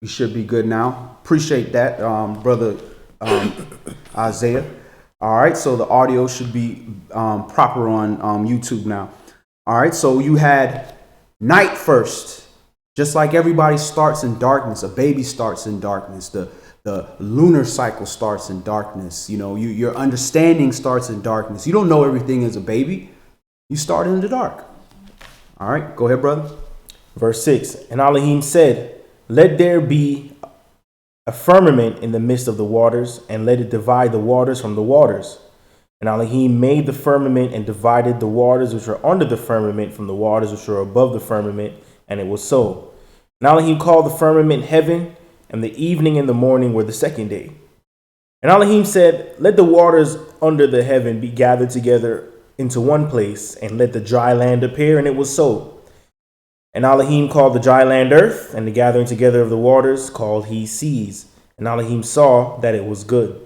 We should be good now. Appreciate that, brother Isaiah. All right, so the audio should be proper on YouTube now. All right, so you had night first, just like everybody starts in darkness. A baby starts in darkness. The lunar cycle starts in darkness. You know, your understanding starts in darkness. You don't know everything as a baby. You start in the dark. All right, go ahead, brother. Verse 6, and Elohim said, let there be a firmament in the midst of the waters, and let it divide the waters from the waters. And Elohim made the firmament and divided the waters which were under the firmament from the waters which were above the firmament, and it was so. And Elohim called the firmament heaven, and the evening and the morning were the second day. And Elohim said, let the waters under the heaven be gathered together into one place, and let the dry land appear, and it was so. And Elohim called the dry land earth, and the gathering together of the waters called he seas. And Elohim saw that it was good.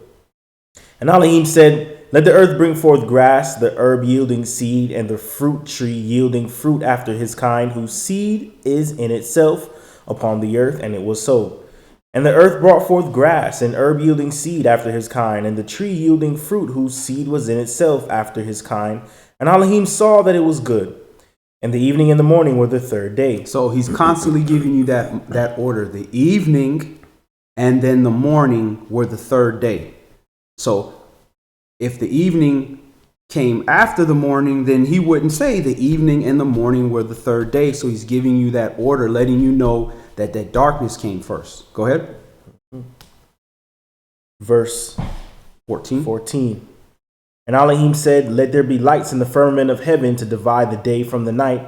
And Elohim said, let the earth bring forth grass, the herb yielding seed, and the fruit tree yielding fruit after his kind, whose seed is in itself upon the earth, and it was so. And the earth brought forth grass, and herb yielding seed after his kind, and the tree yielding fruit, whose seed was in itself after his kind. And Elohim saw that it was good. And the evening and the morning were the third day. So he's constantly giving you that order. The evening and then the morning were the third day. So if the evening came after the morning, then he wouldn't say the evening and the morning were the third day. So he's giving you that order, letting you know that darkness came first. Go ahead. Verse 14. And Elohim said, let there be lights in the firmament of heaven to divide the day from the night,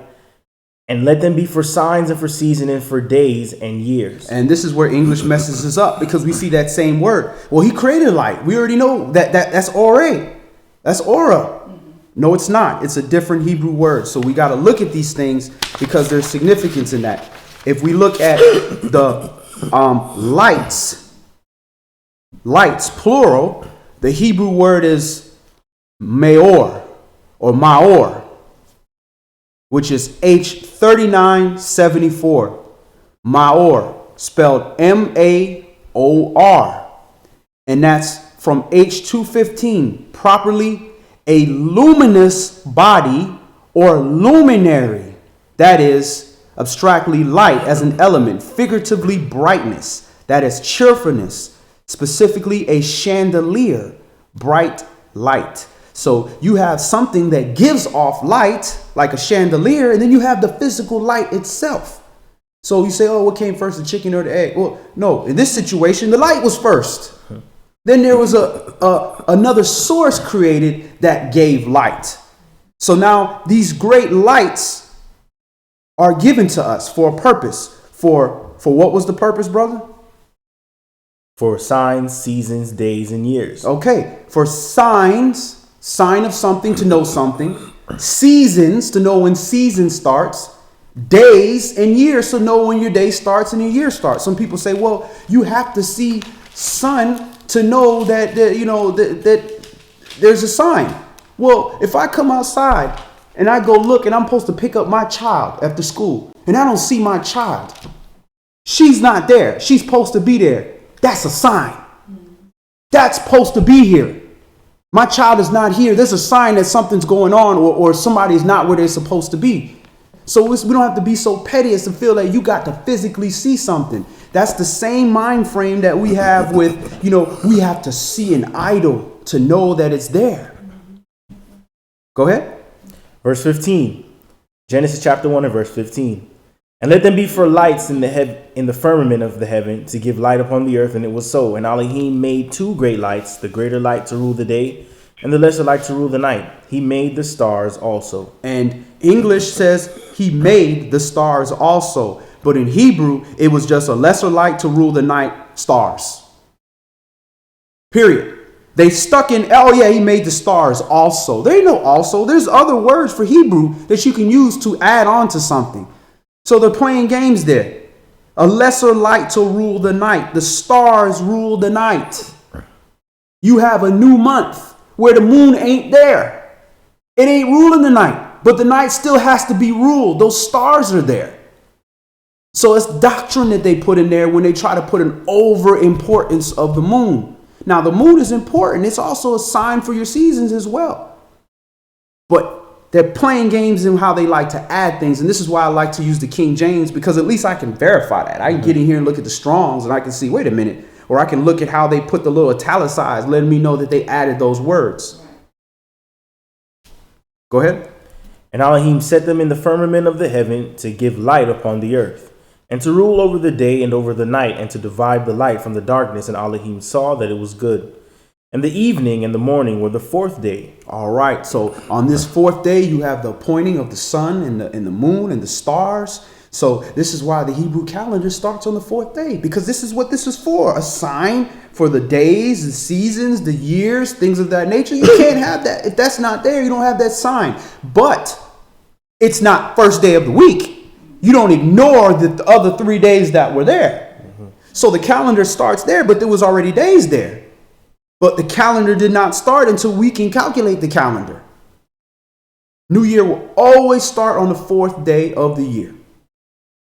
and let them be for signs and for seasons and for days and years. And this is where English messes us up, because we see that same word. Well, he created light. We already know that's Ore. That's Aura. No, it's not. It's a different Hebrew word. So we got to look at these things because there's significance in that. If we look at the lights, plural, the Hebrew word is Maor or Maor, which is H3974. Maor, spelled Maor. And that's from H215, properly a luminous body or luminary. That is abstractly light as an element, figuratively brightness. That is cheerfulness, specifically a chandelier, bright light. So you have something that gives off light, like a chandelier, and then you have the physical light itself. So you say, oh, what came first, the chicken or the egg? Well, no, in this situation, the light was first. Then there was another source created that gave light. So now these great lights are given to us for a purpose. For what was the purpose, brother? For signs, seasons, days, and years. Okay, for signs. Sign of something to know something. Seasons to know when season starts. Days and years to know when your day starts and your year starts. Some people say, well, you have to see sun to know that there's a sign. Well, if I come outside and I go look and I'm supposed to pick up my child after school and I don't see my child, she's not there. She's supposed to be there. That's a sign. That's supposed to be here. My child is not here. There's a sign that something's going on or somebody's not where they're supposed to be. So we don't have to be so petty as to feel that you got to physically see something. That's the same mind frame that we have with, we have to see an idol to know that it's there. Go ahead. Verse 15. Genesis chapter 1 and verse 15. And let them be for lights in the firmament of the heaven to give light upon the earth, and it was so. And Elohim made two great lights, the greater light to rule the day, and the lesser light to rule the night. He made the stars also. And English says he made the stars also. But in Hebrew, it was just a lesser light to rule the night, stars. Period. They stuck in, oh yeah, he made the stars also. There ain't no also. There's other words for Hebrew that you can use to add on to something. So they're playing games there. A lesser light to rule the night. The stars rule the night. You have a new month where the moon ain't there. It ain't ruling the night, but the night still has to be ruled. Those stars are there. So it's doctrine that they put in there when they try to put an over importance of the moon. Now, the moon is important. It's also a sign for your seasons as well. But they're playing games in how they like to add things. And this is why I like to use the King James, because at least I can verify that. I can get in here and look at the Strongs and I can see, wait a minute. Or I can look at how they put the little italicized, letting me know that they added those words. Go ahead. And Elohim set them in the firmament of the heaven to give light upon the earth, and to rule over the day and over the night, and to divide the light from the darkness. And Elohim saw that it was good. And the evening and the morning were the fourth day. All right. So on this fourth day, you have the appointing of the sun and the moon and the stars. So this is why the Hebrew calendar starts on the fourth day, because this is what this is for. A sign for the days, the seasons, the years, things of that nature. You can't have that. If that's not there, you don't have that sign. But it's not first day of the week. You don't ignore the other 3 days that were there. So the calendar starts there, but there was already days there. But the calendar did not start until we can calculate the calendar. New Year will always start on the fourth day of the year.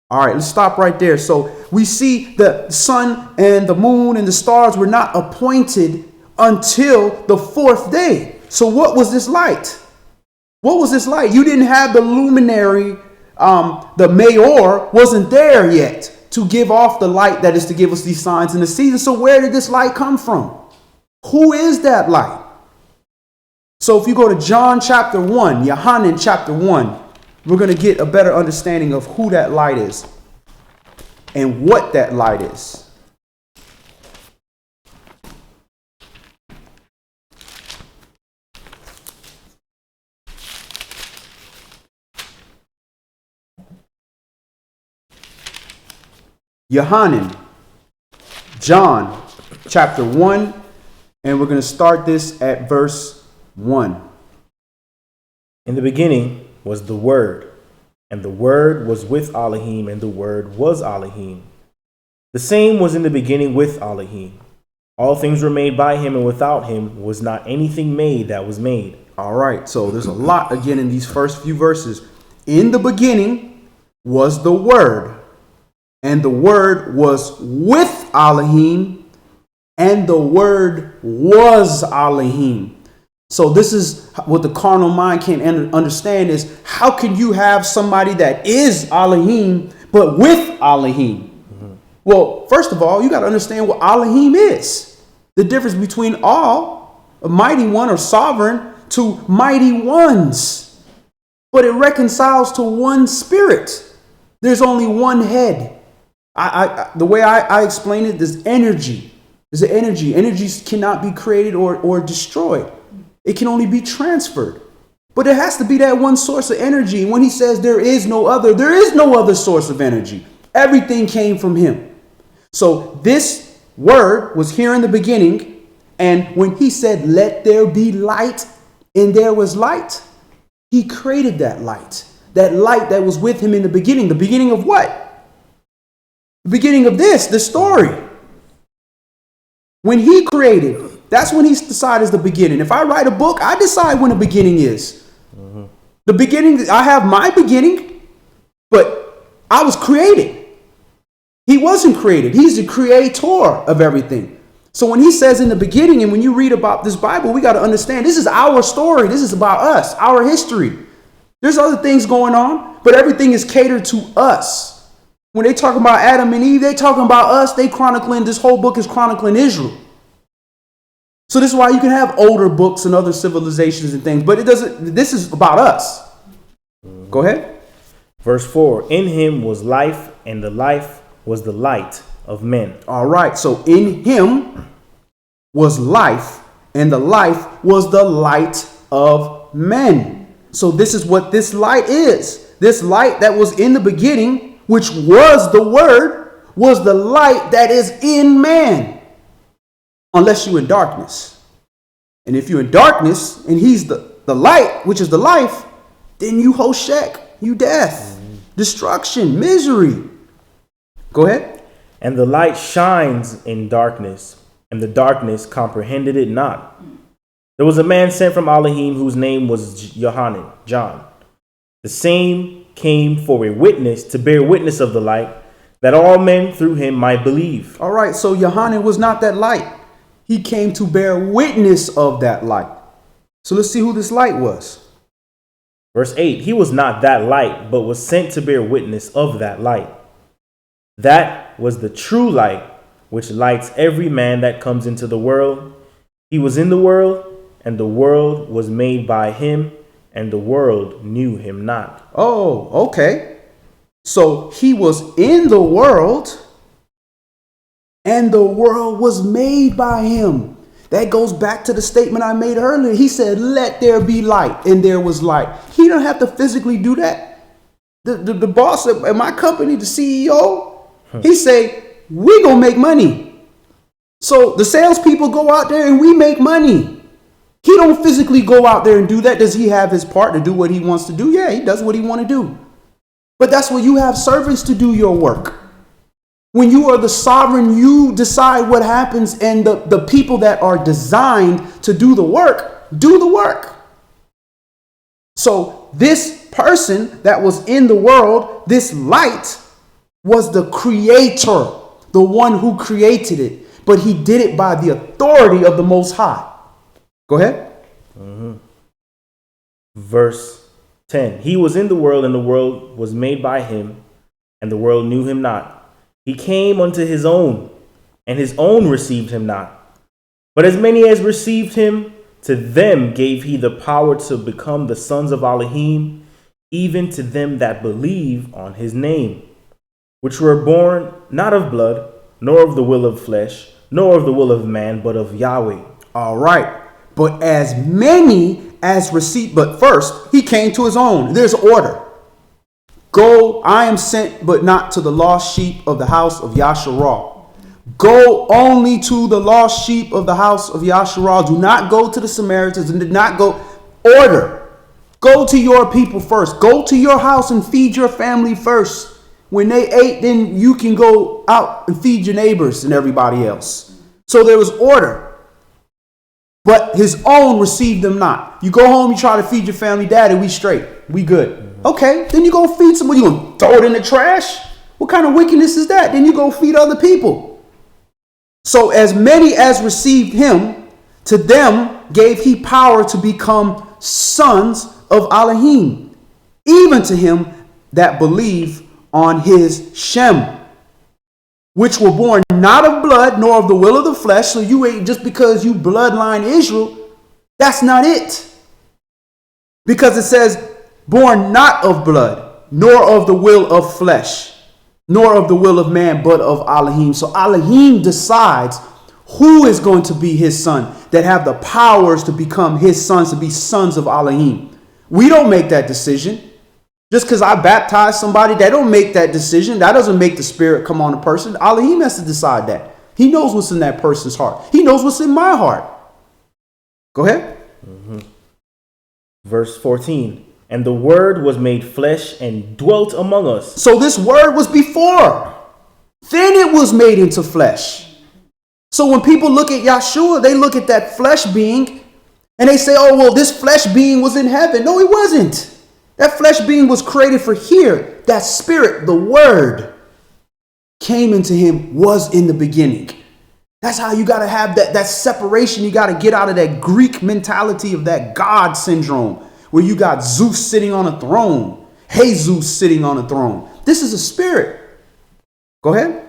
All right, let's stop right there. So we see the sun and the moon and the stars were not appointed until the fourth day. So what was this light? What was this light? You didn't have the luminary, the mayor wasn't there yet to give off the light that is to give us these signs in the season. So where did this light come from? Who is that light? So if you go to John chapter 1, Yohanan chapter 1, we're going to get a better understanding of who that light is and what that light is. Yohanan, John chapter 1, and we're going to start this at verse 1. In the beginning was the Word, and the Word was with Elohim, and the Word was Elohim. The same was in the beginning with Elohim. All things were made by him, and without him was not anything made that was made. All right, so there's a lot again in these first few verses. In the beginning was the Word, and the Word was with Elohim, and the Word was Elohim. So this is what the carnal mind can't understand is, how can you have somebody that is Elohim but with Elohim? Well, first of all, you got to understand what Elohim is. The difference between all, a mighty one or sovereign, to mighty ones. But it reconciles to one spirit. There's only one head. The way I explain it, there's energy. There's an energy. Energies cannot be created or destroyed. It can only be transferred. But it has to be that one source of energy. And when he says there is no other source of energy. Everything came from him. So this word was here in the beginning. And when he said, let there be light, and there was light, he created that light. That light that was with him in the beginning. The beginning of what? The beginning of the story. When he created, that's when he decides the beginning. If I write a book, I decide when the beginning is. The beginning, I have my beginning, but I was created. He wasn't created. He's the creator of everything. So when he says in the beginning, and when you read about this Bible, we got to understand this is our story. This is about us, our history. There's other things going on, but everything is catered to us. When they talk about Adam and Eve, they talking about us. They chronicling, this whole book is chronicling Israel. So this is why you can have older books and other civilizations and things, but it doesn't. This is about us. Go ahead. Verse 4, in him was life, and the life was the light of men. All right. So in him was life, and the life was the light of men. So this is what this light is. This light that was in the beginning, which was the Word, was the light that is in man. Unless you're in darkness. And if you're in darkness and he's the light, which is the life, then you hoshek, you death, destruction, misery. Go ahead. And the light shines in darkness, and the darkness comprehended it not. There was a man sent from Elohim whose name was Yohanan, John. The same came for a witness, to bear witness of the light, that all men through him might believe. All right, so Yohanan was not that light. He came to bear witness of that light. So let's see who this light was. Verse 8, he was not that light, but was sent to bear witness of that light. That was the true light, which lights every man that comes into the world. He was in the world, and the world was made by him, and the world knew him not. Oh, okay. So he was in the world, and the world was made by him. That goes back to the statement I made earlier. He said, let there be light, and there was light. He don't have to physically do that. The boss at my company, the CEO, he say, we gonna make money. So the salespeople go out there and we make money. He don't physically go out there and do that. Does he have his part to do what he wants to do? Yeah, he does what he want to do. But that's what you have servants to do your work. When you are the sovereign, you decide what happens, and the people that are designed to do the work, do the work. So this person that was in the world, this light, was the creator, the one who created it. But he did it by the authority of the Most High. Go ahead. Verse 10, he was in the world, and the world was made by him, and the world knew him not. He came unto his own, and his own received him not. But as many as received him, to them gave he the power to become the sons of Elohim, even to them that believe on his name, which were born not of blood, nor of the will of flesh, nor of the will of man, but of Yahweh. All right. But as many as received, but first he came to his own. There's order. Go, I am sent, but not to the lost sheep of the house of Yasharah. Go only to the lost sheep of the house of Yasharah. Do not go to the Samaritans, and did not go. Order. Go to your people first. Go to your house and feed your family first. When they ate, then you can go out and feed your neighbors and everybody else. So there was order. But his own received them not. You go home, you try to feed your family, daddy, we straight. We good. Okay, then you go feed someone. You gonna throw it in the trash? What kind of wickedness is that? Then you go feed other people. So as many as received him, to them gave he power to become sons of Elohim, even to him that believe on his Shem, which were born not of blood, nor of the will of the flesh. So you ain't, just because you bloodline Israel, that's not it. Because it says, born not of blood, nor of the will of flesh, nor of the will of man, but of Elohim. So Elohim decides who is going to be his son, that have the powers to become his sons, to be sons of Elohim. We don't make that decision. Just because I baptize somebody, they don't make that decision. That doesn't make the spirit come on a person. Elohim has to decide that. He knows what's in that person's heart. He knows what's in my heart. Go ahead. Verse 14, and the word was made flesh and dwelt among us. So this word was before. Then it was made into flesh. So when people look at Yahshua, they look at that flesh being and they say, oh, well, this flesh being was in heaven. No, he wasn't. That flesh being was created for here. That spirit, the word, came into him, was in the beginning. That's how you got to have that separation. You got to get out of that Greek mentality of that God syndrome, where you got Zeus sitting on a throne, Jesus sitting on a throne. This is a spirit. Go ahead.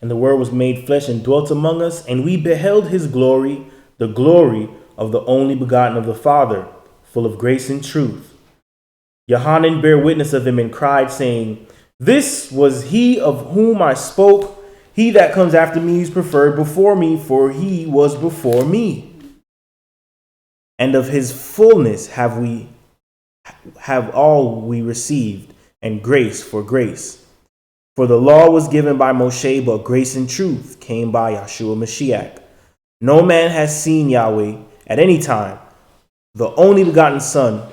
And the word was made flesh and dwelt among us, and we beheld his glory, the glory of the only begotten of the Father, full of grace and truth. Yohanan bare witness of him and cried, saying, this was he of whom I spoke. He that comes after me is preferred before me, for he was before me. And of his fullness have all we received, and grace for grace. For the law was given by Moshe, but grace and truth came by Yahshua Mashiach. No man has seen Yahweh at any time. The only begotten Son,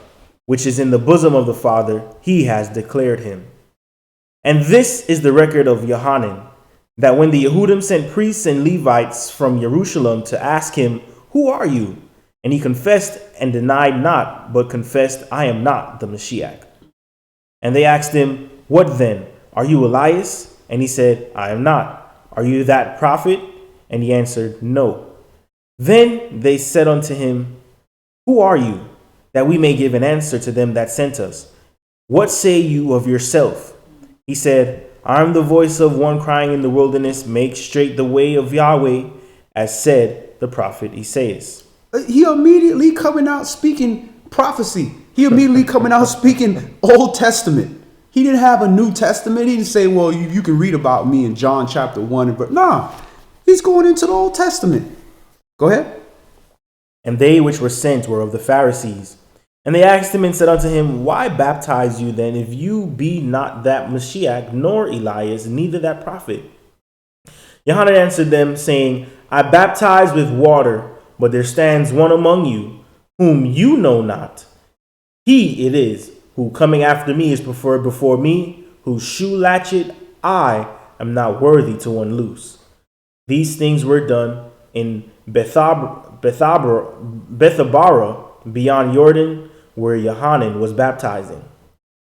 which is in the bosom of the Father, he has declared him. And this is the record of Yohanan, that when the Yehudim sent priests and Levites from Jerusalem to ask him, who are you? And he confessed and denied not, but confessed, I am not the Mashiach. And they asked him, what then? Are you Elias? And he said, I am not. Are you that prophet? And he answered, No. Then they said unto him, Who are you, that we may give an answer to them that sent us? What say you of yourself? He said, I am the voice of one crying in the wilderness, make straight the way of Yahweh, as said the prophet Isaiah. He immediately coming out speaking prophecy. He immediately coming out speaking Old Testament. He didn't have a New Testament. He didn't say, well, you can read about me in John chapter 1. But nah, he's going into the Old Testament. Go ahead. And they which were sent were of the Pharisees. And they asked him and said unto him, Why baptize you then, if you be not that Mashiach, nor Elias, neither that prophet? Yohanan answered them, saying, I baptize with water, but there stands one among you, whom you know not. He it is, who coming after me is preferred before me, whose shoe latchet I am not worthy to unloose. These things were done in Bethabara, beyond Jordan, where Yohanan was baptizing.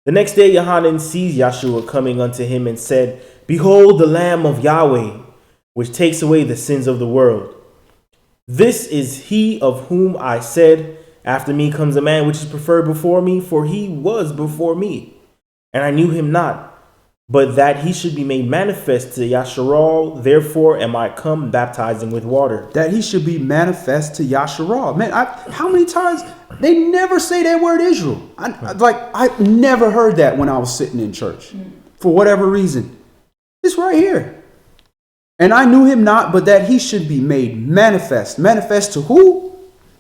The next day Yohanan sees Yahshua coming unto him and said, Behold the Lamb of Yahweh, which takes away the sins of the world. This is he of whom I said, After me comes a man which is preferred before me, for he was before me. And I knew him not, but that he should be made manifest to Yasharal, therefore am I come baptizing with water. That he should be manifest to Yasharal. Man, how many times they never say that word Israel? I never heard that when I was sitting in church. For whatever reason. It's right here. And I knew him not, but that he should be made manifest. Manifest to who?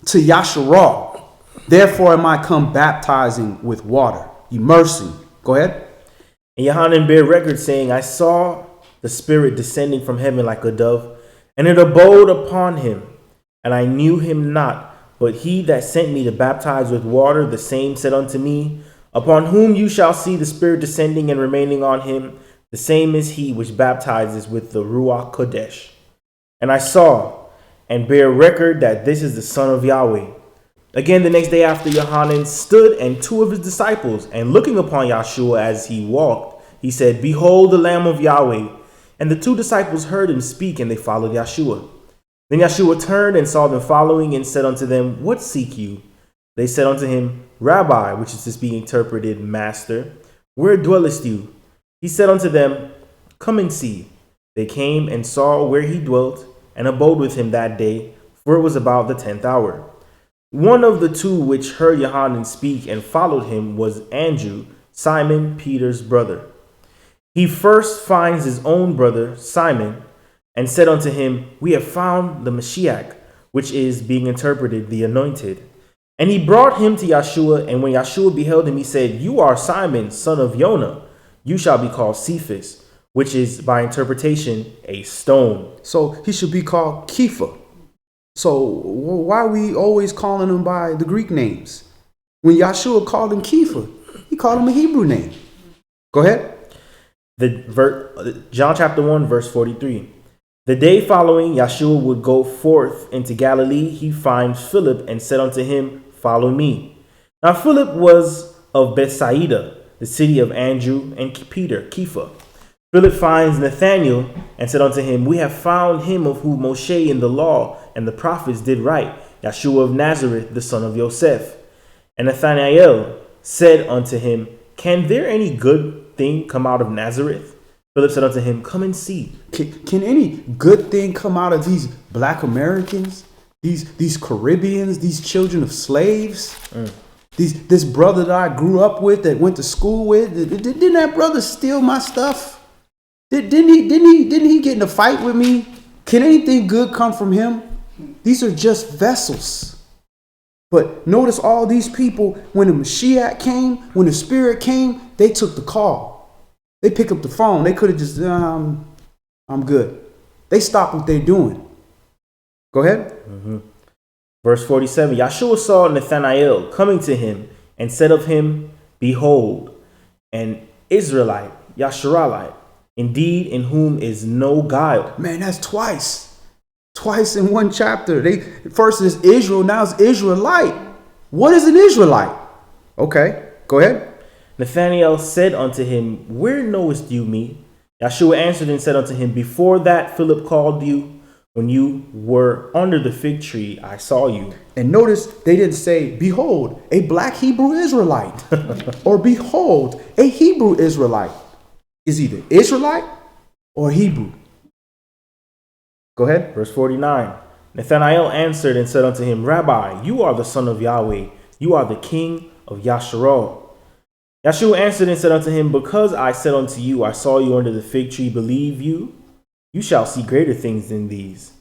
To Yasharal. Therefore am I come baptizing with water. Immersing. Go ahead. And Yohanan bare record, saying, I saw the Spirit descending from heaven like a dove, and it abode upon him. And I knew him not, but he that sent me to baptize with water, the same said unto me, Upon whom you shall see the Spirit descending and remaining on him, the same is he which baptizes with the Ruach Kodesh. And I saw and bear record that this is the Son of Yahweh. Again, the next day after, Yohanan stood and two of his disciples, and looking upon Yahshua as he walked, he said, Behold the Lamb of Yahweh. And the two disciples heard him speak, and they followed Yahshua. Then Yahshua turned and saw them following, and said unto them, What seek you? They said unto him, Rabbi, which is to be interpreted, Master, where dwellest you? He said unto them, Come and see. They came and saw where he dwelt, and abode with him that day, for it was about the 10th hour. One of the two which heard Yohanan speak and followed him was Andrew, Simon Peter's brother. He first finds his own brother Simon, and said unto him, We have found the Mashiach, which is, being interpreted, the anointed. And he brought him to Yahshua, and when Yahshua beheld him, he said, You are Simon, son of Jonah. You shall be called Cephas, which is, by interpretation, a stone. So he should be called Kepha. So why are we always calling him by the Greek names? When Yahshua called him Kepha, he called him a Hebrew name. Go ahead. John chapter 1, verse 43. The day following Yahshua would go forth into Galilee, he finds Philip and said unto him, Follow me. Now Philip was of Bethsaida, the city of Andrew and Peter, Kepha. Philip finds Nathanael and said unto him, We have found him of whom Moshe in the law and the prophets did write, Yahshua of Nazareth, the son of Joseph. And Nathanael said unto him, Can there any good thing come out of Nazareth? Philip said unto him, Come and see. Can any good thing come out of these black Americans, these Caribbeans, these children of slaves? This brother that I grew up with, that went to school with, didn't that brother steal my stuff? Didn't he get in a fight with me? Can anything good come from him? These are just vessels. But notice all these people, when the Mashiach came, when the Spirit came, they took the call. They pick up the phone. They could have just, I'm good. They stopped what they're doing. Go ahead. Verse 47, Yahshua saw Nathanael coming to him and said of him, Behold, an Israelite, Yasharalite, indeed in whom is no guile. Man, that's twice in one chapter. First is Israel, now it's Israelite. What is an Israelite? Okay, go ahead. Nathanael said unto him, Where knowest you me? Yeshua answered and said unto him, Before that Philip called you, when you were under the fig tree, I saw you. And notice they didn't say, behold, a black Hebrew Israelite, or behold, a Hebrew Israelite. Is either Israelite or Hebrew. Go ahead. Verse 49. Nathanael answered and said unto him, Rabbi, you are the son of Yahweh. You are the king of Yasharal. Yeshua answered and said unto him, Because I said unto you, I saw you under the fig tree, believe you? You shall see greater things than these.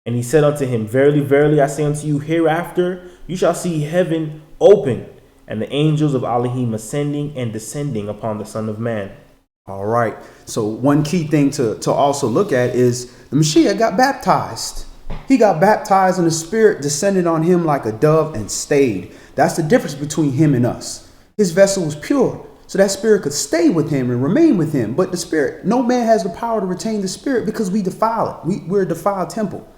And he said unto him, Verily, verily, I say unto you, hereafter you shall see heaven open, and the angels of Elohim ascending and descending upon the Son of Man. All right. So one key thing to also look at is the Mashiach got baptized. He got baptized and the Spirit descended on him like a dove and stayed. That's the difference between him and us. His vessel was pure, so that Spirit could stay with him and remain with him. But the Spirit, no man has the power to retain the Spirit because we defile it. We're a defiled temple.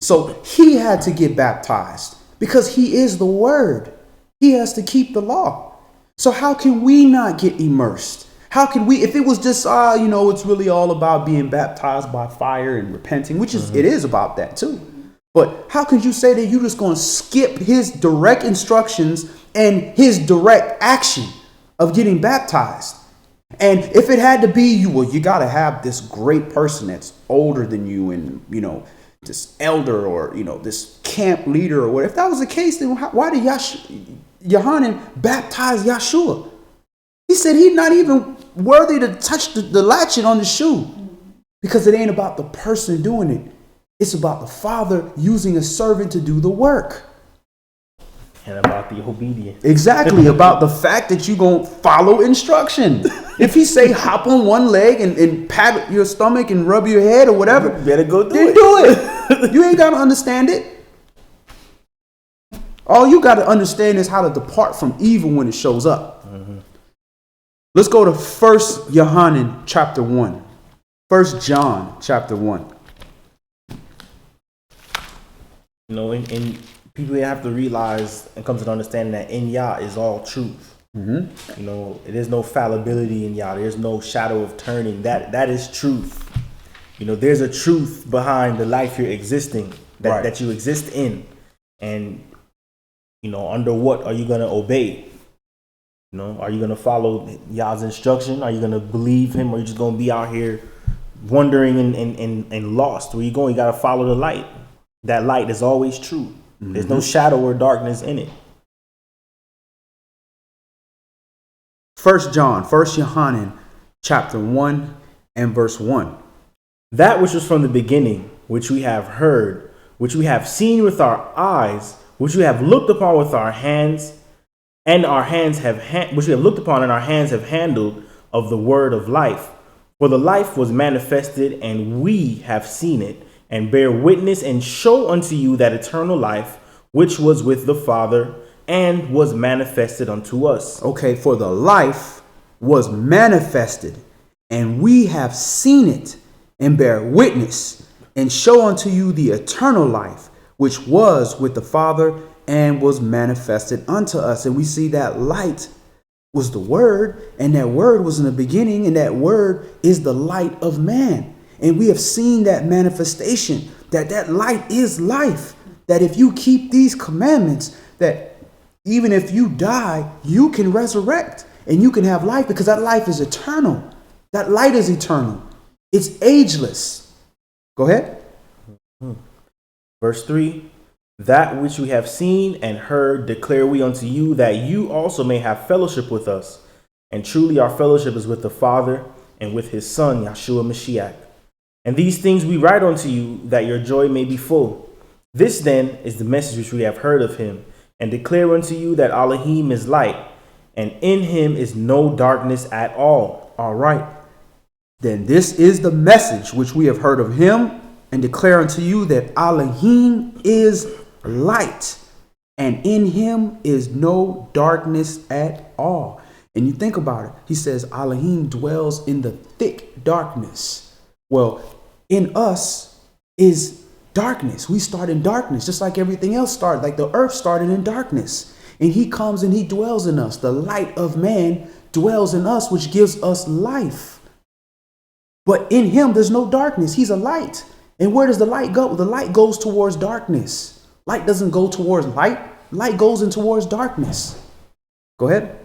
So he had to get baptized because he is the Word. He has to keep the law. So how can we not get immersed? How can we, if it was just, it's really all about being baptized by fire and repenting, which is, it is about that too. But how could you say that you're just going to skip his direct instructions and his direct action of getting baptized? And if it had to be you got to have this great person that's older than you and, this elder or, this camp leader or whatever. If that was the case, then why did Yohanan baptize Yeshua? He said he's not even worthy to touch the latchet on the shoe because it ain't about the person doing it. It's about the Father using a servant to do the work. And about the obedience. Exactly, about the fact that you're going to follow instruction. If he say hop on one leg and pat your stomach and rub your head or whatever, you better go do it. You ain't got to understand it. All you got to understand is how to depart from evil when it shows up. Let's go to 1 Yohanan chapter 1. 1 John chapter 1. And people have to realize and come to the understanding that in Yah is all truth. It is no fallibility in Yah. There's no shadow of turning. That is truth. There's a truth behind the life you're existing, that you exist in. And, under what are you going to obey? Are you going to follow Yah's instruction? Are you going to believe him? Or are you just going to be out here wandering and lost? Where you going? You got to follow the light. That light is always true. There's no shadow or darkness in it. 1 Yohanan chapter 1 and verse 1. That which was from the beginning, which we have heard, which we have seen with our eyes, which we have looked upon with our hands, which we have looked upon and our hands have handled of the word of life. For the life was manifested, and we have seen it, and bear witness and show unto you that eternal life, which was with the Father, and was manifested unto us. Okay, for the life was manifested, and we have seen it, and bear witness, and show unto you the eternal life, which was with the Father, and was manifested unto us. And we see that light was the Word, and that Word was in the beginning, and that Word is the light of man. And we have seen that manifestation, that light is life, that if you keep these commandments, that even if you die, you can resurrect and you can have life because that life is eternal. That light is eternal. It's ageless. Go ahead. Verse 3. That which we have seen and heard declare we unto you, that you also may have fellowship with us. And truly our fellowship is with the Father and with his Son, Yeshua Mashiach. And these things we write unto you, that your joy may be full. This then is the message which we have heard of him, and declare unto you that Elohim is light, and in him is no darkness at all. All right. Then this is the message which we have heard of him, and declare unto you that Elohim is light, and in him is no darkness at all. And you think about it, he says Elohim dwells in the thick darkness. Well, in us is darkness. We start in darkness, just like everything else started, like the earth started in darkness. And he comes and he dwells in us. The light of man dwells in us, which gives us life. But in him, there's no darkness. He's a light. And where does the light go? The light goes towards darkness. Light doesn't go towards light. Light goes in towards darkness. Go ahead.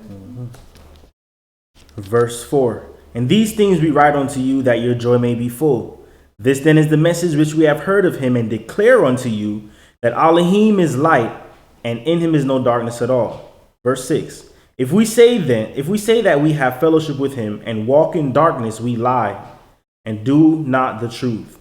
Verse 4. And these things we write unto you, that your joy may be full. This then is the message which we have heard of him, and declare unto you, that Elohim is light, and in him is no darkness at all. Verse 6. If we say that we have fellowship with him, and walk in darkness, we lie, and do not the truth.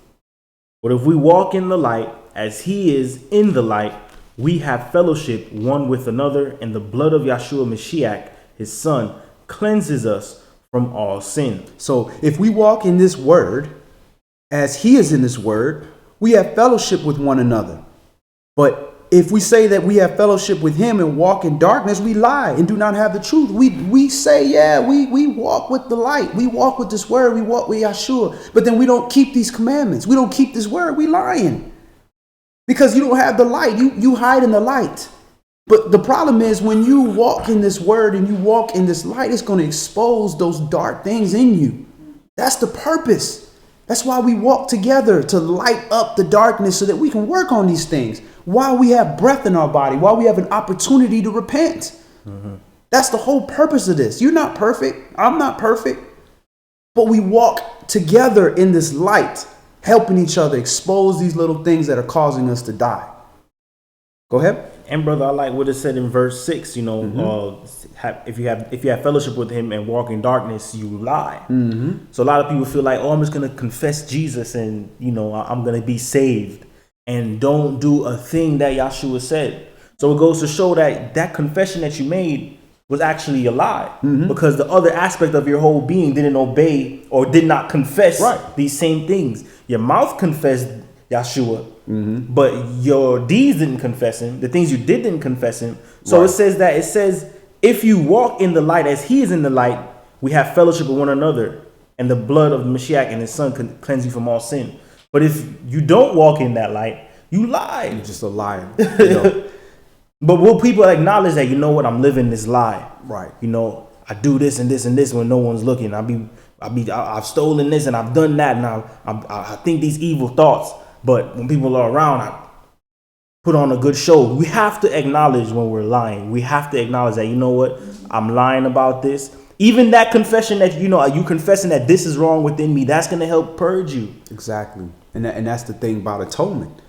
But if we walk in the light, as he is in the light, we have fellowship one with another, and the blood of Yahshua Mashiach, his son, cleanses us from all sin. So if we walk in this word, as he is in this word, we have fellowship with one another. But if we say that we have fellowship with him and walk in darkness, we lie and do not have the truth. We say, yeah, we walk with the light. We walk with this word. We walk with Yahshua. But then we don't keep these commandments. We don't keep this word. We lying. Because you don't have the light. You hide in the light. But the problem is when you walk in this word and you walk in this light, it's going to expose those dark things in you. That's the purpose. That's why we walk together, to light up the darkness so that we can work on these things while we have breath in our body, while we have an opportunity to repent. Mm-hmm. That's the whole purpose of this. You're not perfect. I'm not perfect. But we walk together in this light, helping each other expose these little things that are causing us to die. Go ahead. And brother, I like what it said in verse 6, you know, if you have fellowship with him and walk in darkness, you lie. Mm-hmm. So a lot of people feel like, oh, I'm just going to confess Jesus and, you know, I'm going to be saved, and don't do a thing that Yahshua said. So it goes to show that that confession that you made was actually a lie, because the other aspect of your whole being didn't obey or did not confess these same things. Your mouth confessed Yahshua, but your deeds didn't confess him. The things you didn't confess him. So it says if you walk in the light as he is in the light, we have fellowship with one another, and the blood of Mashiach and his son can cleanse you from all sin. But if you don't walk in that light, you lie. You're just a liar. You know? But will people acknowledge that, you know what, I'm living this lie? Right. You know, I do this and this and this when no one's looking. I've stolen this and I've done that, and I think these evil thoughts. But when people are around, I put on a good show. We have to acknowledge when we're lying. We have to acknowledge that, you know what, I'm lying about this. Even that confession that, you know, you confessing that this is wrong within me, that's going to help purge you. Exactly. And that's the thing about atonement.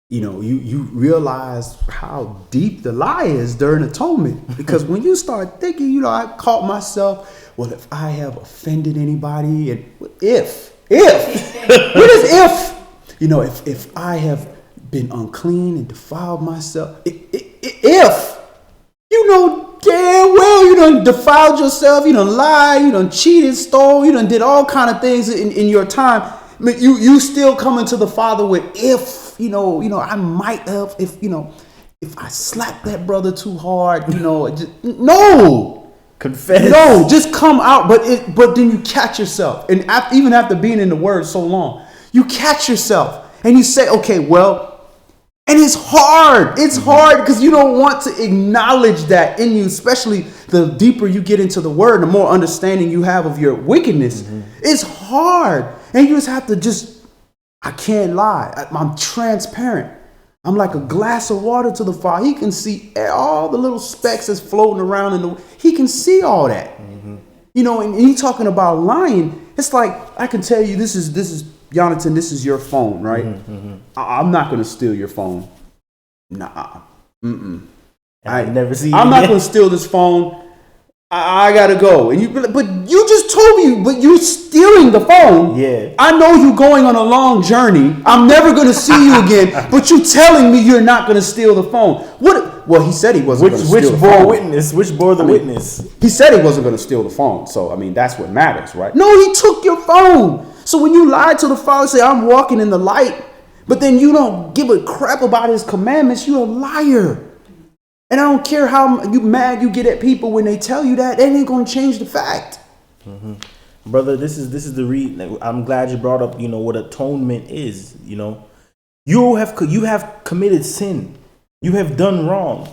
You know, you realize how deep the lie is during atonement. Because when you start thinking, you know, I caught myself, well, if I have offended anybody, and what is if? You know, if I have been unclean and defiled myself, if you know damn well you done defiled yourself, you done lied, you done cheated, stole, you done did all kind of things in your time, you still coming to the Father with you know I might have, if I slapped that brother too hard, no. Confess. No, just come out. But then you catch yourself, and even after being in the Word so long, you catch yourself and you say, okay, well, and it's hard. It's hard because you don't want to acknowledge that in you, especially the deeper you get into the Word, the more understanding you have of your wickedness. It's hard. And you just have to I can't lie. I'm transparent. I'm like a glass of water to the Father. He can see all the little specks that's floating around he can see all that. You know, and you talking about lying. It's like, I can tell you, this is Jonathan, this is your phone, right? I'm not going to steal your phone. Nah. I never see you. I'm not going to steal this phone. I gotta go. But you just told me, but you're stealing the phone. Yeah. I know you're going on a long journey. I'm never going to see you again. But you telling me you're not going to steal the phone. What? Well, he said he wasn't going to steal the phone. Which bore the witness? He said he wasn't going to steal the phone. So, I mean, that's what matters, right? No, he took your phone. So when you lie to the Father, say, I'm walking in the light, but then you don't give a crap about his commandments, you're a liar. And I don't care how mad you get at people when they tell you that, it ain't going to change the fact. Brother, this is the reason. I'm glad you brought up, what atonement is. You have committed sin. You have done wrong.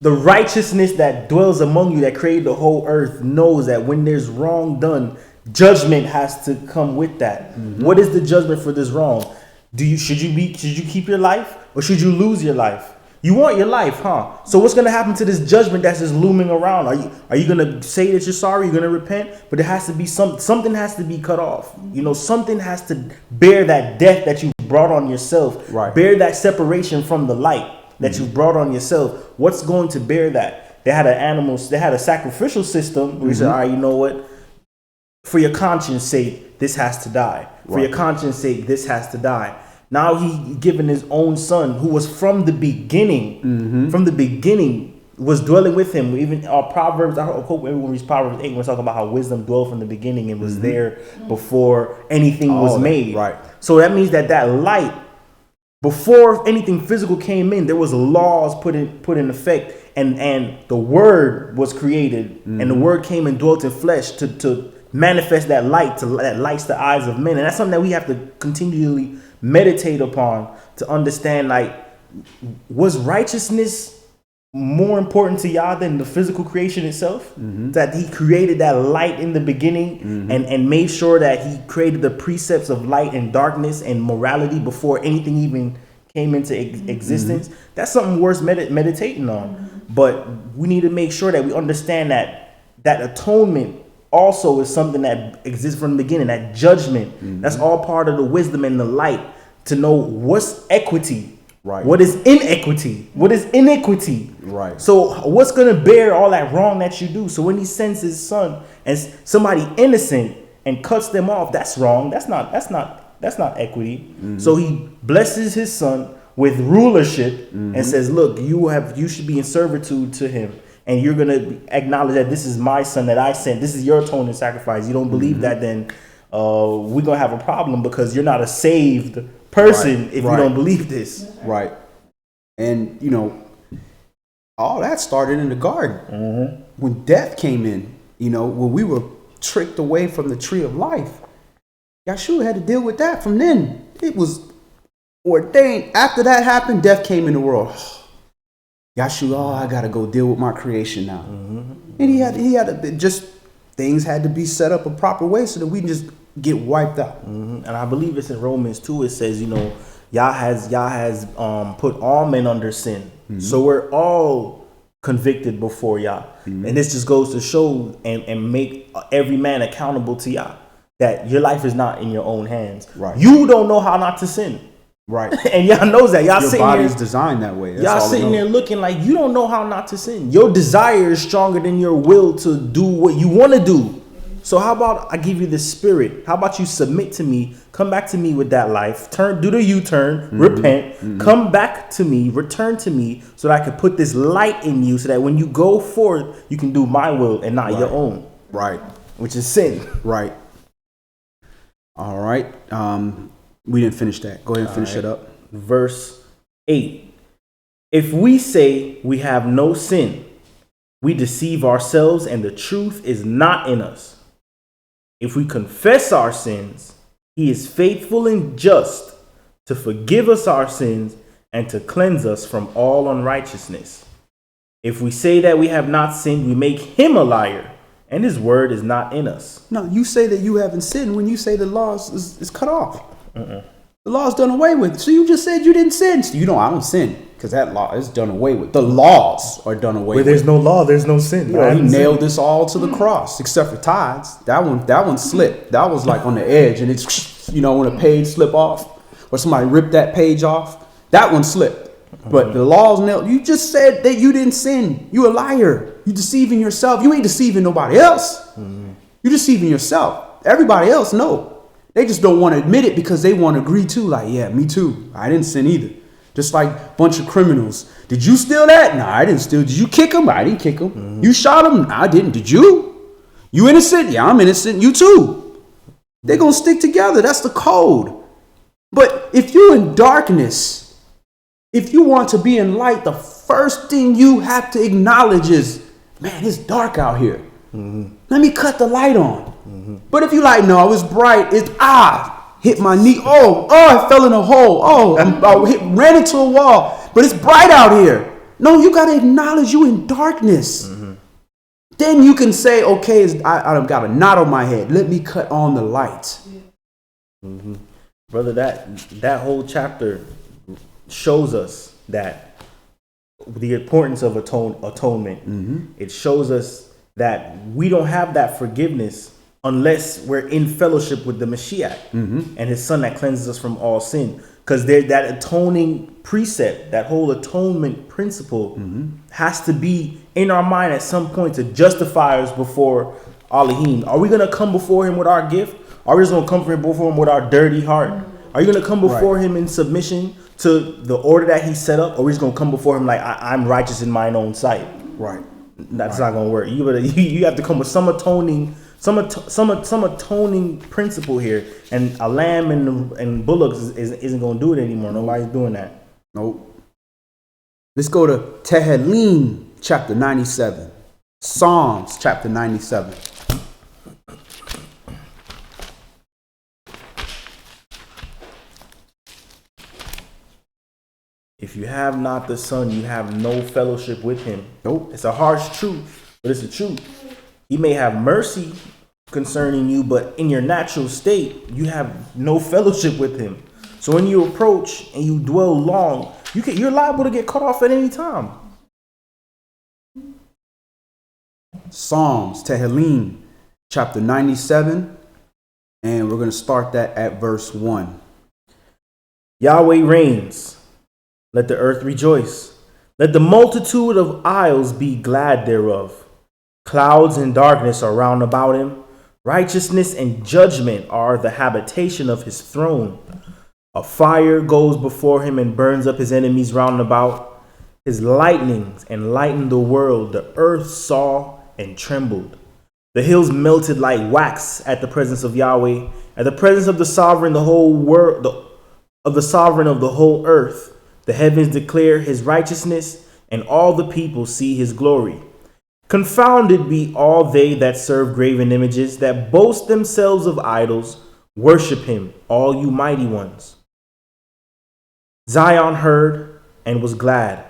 The righteousness that dwells among you, that created the whole earth, knows that when there's wrong done, judgment has to come with that. What is the judgment for this wrong? Should you keep your life, or should you lose your life? You want your life, huh? So what's gonna happen to this judgment that's just looming around? Are you gonna say that you're sorry? You're gonna repent? But it has to be something has to be cut off. Something has to bear that death that you brought on yourself. Right. Bear that separation from the light that you brought on yourself. What's going to bear that? They had a sacrificial system where you said, all right, you know what? For your conscience sake, this has to die. For your conscience sake, this has to die. Now he given his own son, who was from the beginning, was dwelling with him. Even Proverbs, I hope everyone reads Proverbs 8 when we talk about how wisdom dwelled from the beginning and was there before anything was made. Right. So that means that light, before anything physical came in, there was laws put in effect, and the word was created, and the word came and dwelt in flesh to manifest that light, that lights the eyes of men. And that's something that we have to continually meditate upon to understand, like, was righteousness more important to Yah than the physical creation itself? That he created that light in the beginning and made sure that he created the precepts of light and darkness and morality before anything even came into existence. That's something worth meditating on. But we need to make sure that we understand that atonement also is something that exists from the beginning. That judgment, that's all part of the wisdom and the light to know what's equity. Right. What is inequity? What is iniquity? Right. So what's gonna bear all that wrong that you do? So when he sends his son and somebody innocent and cuts them off, that's wrong. That's not equity. So he blesses his son with rulership and says, look, you should be in servitude to him, and you're gonna acknowledge that this is my son that I sent. This is your atoning sacrifice. You don't believe that, then we're gonna have a problem, because you're not a saved person if you don't believe this. Right. And all that started in the garden when death came in. When we were tricked away from the tree of life, Yahshua had to deal with that. From then, it was ordained. After that happened, death came in the world. Yahshua, I gotta go deal with my creation now. And he had to just, things had to be set up a proper way so that we can just get wiped out. And I believe it's in Romans 2. It says, Yah has put all men under sin. So we're all convicted before Yah. And this just goes to show and make every man accountable to Yah, that your life is not in your own hands. Right. You don't know how not to sin. Right. And Yah knows that. Y'all your sitting body's there, designed that way. That's y'all all sitting there looking like you don't know how not to sin. Your desire is stronger than your will to do what you want to do. So how about I give you the spirit? How about you submit to me? Come back to me with that life. Do the U-turn, repent, come back to me, return to me, so that I can put this light in you, so that when you go forth, you can do my will and not your own. Right. Which is sin. Right. All right. We didn't finish that. Go ahead and finish it up. Verse 8. If we say we have no sin, we deceive ourselves and the truth is not in us. If we confess our sins, he is faithful and just to forgive us our sins and to cleanse us from all unrighteousness. If we say that we have not sinned, we make him a liar, and his word is not in us. No, you say that you haven't sinned when you say the law is cut off. The law is done away with. So you just said you didn't sin. So I don't sin, because that law is done away with. The laws are done away with. Where there's no law, there's no sin. He nailed this all to the cross, except for tithes. That one slipped. That was like on the edge, and it's when a page slip off, or somebody ripped that page off. That one slipped. But the laws nailed. You just said that you didn't sin. You a liar. You deceiving yourself. You ain't deceiving nobody else. You deceiving yourself. Everybody else know. They just don't want to admit it because they want to agree too. Like, yeah, me too. I didn't sin either. Just like a bunch of criminals. Did you steal that? No, I didn't steal. Did you kick him? I didn't kick him. You shot him? No, I didn't. Did you? You innocent? Yeah, I'm innocent. You too. They're going to stick together. That's the code. But if you're in darkness, if you want to be in light, the first thing you have to acknowledge is, man, it's dark out here. Let me cut the light on. But if you like, no, it's bright. It's hit my knee. I fell in a hole. I ran into a wall. But it's bright out here. No, you got to acknowledge you in darkness. then you can say, okay, I've got a knot on my head. Let me cut on the light. Mm-hmm. Brother, that whole chapter shows us that the importance of atonement. Mm-hmm. It shows us that we don't have that forgiveness unless we're in fellowship with the Mashiach Mm-hmm. and his son that cleanses us from all sin. Because there's that atoning precept, that whole atonement principle has to be in our mind at some point to justify us before Elohim. Are we going to come before him with our gift? Are we just going to come before him with our dirty heart? Are you going to come before him in submission to the order that he set up? Or are we just going to come before him like, I'm righteous in mine own sight? Right. That's not going to work. You have to come with some atoning principle here, and a lamb and bullocks isn't going to do it anymore. Nobody's doing that. Nope. Let's go to Tehillim chapter 97. Psalms chapter 97. If you have not the Son, you have no fellowship with him. Nope. It's a harsh truth, but it's the truth. He may have mercy concerning you, but in your natural state, you have no fellowship with him. So when you approach and you dwell long, you're liable to get cut off at any time. Psalms, Tehillim, chapter 97. And we're going to start that at verse 1. Yahweh reigns. Let the earth rejoice. Let the multitude of isles be glad thereof. Clouds and darkness are round about him. Righteousness and judgment are the habitation of his throne. A fire goes before him and burns up his enemies round about. His lightnings enlightened the world. The earth saw and trembled. The hills melted like wax at the presence of Yahweh, at the presence of the sovereign, the whole world, of the sovereign of the whole earth. The heavens declare his righteousness, and all the people see his glory. Confounded be all they that serve graven images, that boast themselves of idols. Worship him, all you mighty ones. Zion heard and was glad,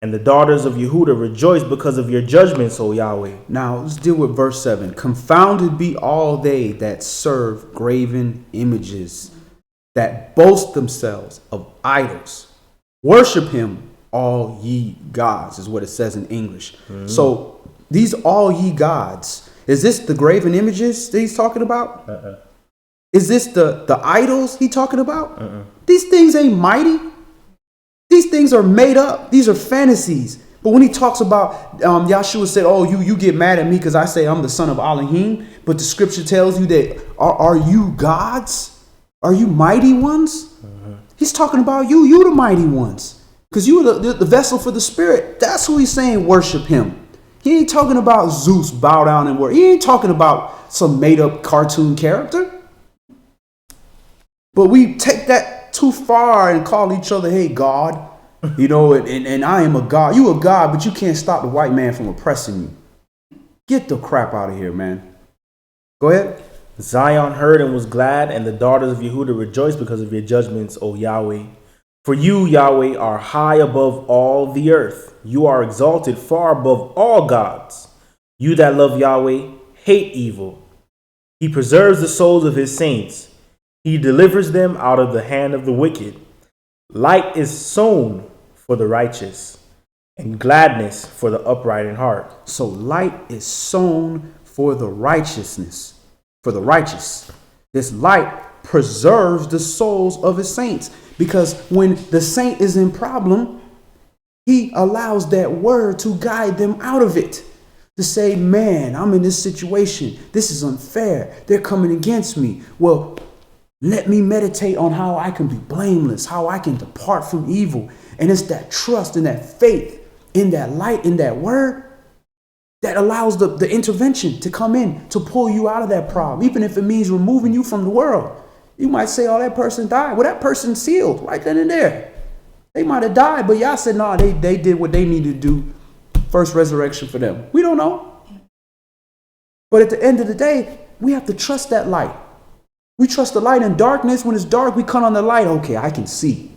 and the daughters of Yehuda rejoiced because of your judgments, O Yahweh. Now let's deal with verse 7. Confounded be all they that serve graven images, that boast themselves of idols. Worship him, all ye gods, is what it says in English. So these all ye gods, is this the graven images that he's talking about? Is this the idols he talking about? These things ain't mighty. These things are made up. These are fantasies. But when he talks about, Yahshua said, oh, you get mad at me because I say I'm the son of Elohim. But the scripture tells you that, are you gods? Are you mighty ones? He's talking about you the mighty ones. Because you are the vessel for the spirit. That's who he's saying worship him. He ain't talking about Zeus, bow down and worship. He ain't talking about some made up cartoon character. But we take that too far and call each other, hey, God. You know, and I am a God. You a God, but you can't stop the white man from oppressing you. Get the crap out of here, man. Go ahead. Zion heard and was glad, and the daughters of Yehuda rejoiced because of your judgments, O Yahweh. For you, Yahweh, are high above all the earth. You are exalted far above all gods. You that love Yahweh hate evil. He preserves the souls of his saints. He delivers them out of the hand of the wicked. Light is sown for the righteous, and gladness for the upright in heart. So light is sown for the righteousness. For the righteous. This light preserves the souls of his saints. Because when the saint is in problem, he allows that word to guide them out of it. To say, man, I'm in this situation. This is unfair. They're coming against me. Well, let me meditate on how I can be blameless, how I can depart from evil. And it's that trust and that faith in that light, in that word, that allows the intervention to come in to pull you out of that problem, even if it means removing you from the world. You might say, oh, that person died. Well, that person's sealed right then and there. They might have died, but y'all said, no, they did what they needed to do. First resurrection for them. We don't know. But at the end of the day, we have to trust that light. We trust the light in darkness. When it's dark, we cut on the light. Okay, I can see.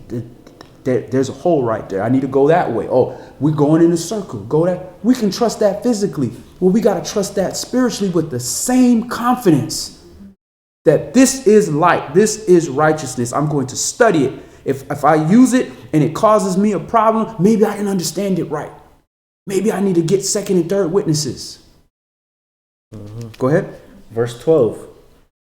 there's a hole right there. I need to go that way. Oh, we're going in a circle. Go that. We can trust that physically. Well, we got to trust that spiritually with the same confidence that this is light. This is righteousness. I'm going to study it. If I use it and it causes me a problem, maybe I can understand it right. Maybe I need to get second and third witnesses. Go ahead. Verse 12.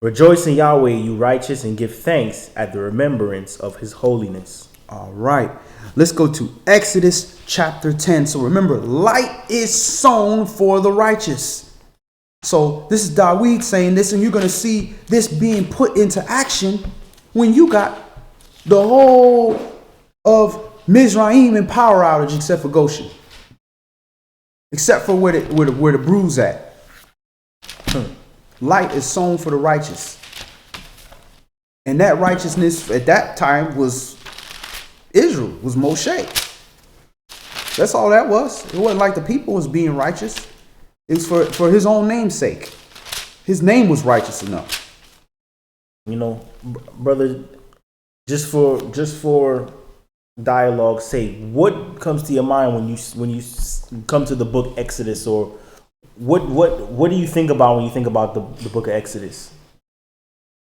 Rejoice in Yahweh, you righteous, and give thanks at the remembrance of his holiness. All right. Let's go to Exodus chapter 10. So remember, light is sown for the righteous. So this is Dawid saying this, and you're going to see this being put into action when you got the whole of Mizraim in power outage except for Goshen. Except for where the bruise at. Light is sown for the righteous. And that righteousness at that time was Israel, was Moshe. That's all that was. It wasn't like the people was being righteous. It was for his own name's sake. His name was righteous enough. You know, brother, just for dialogue's sake, what comes to your mind when you come to the book Exodus, or what do you think about when you think about the book of Exodus?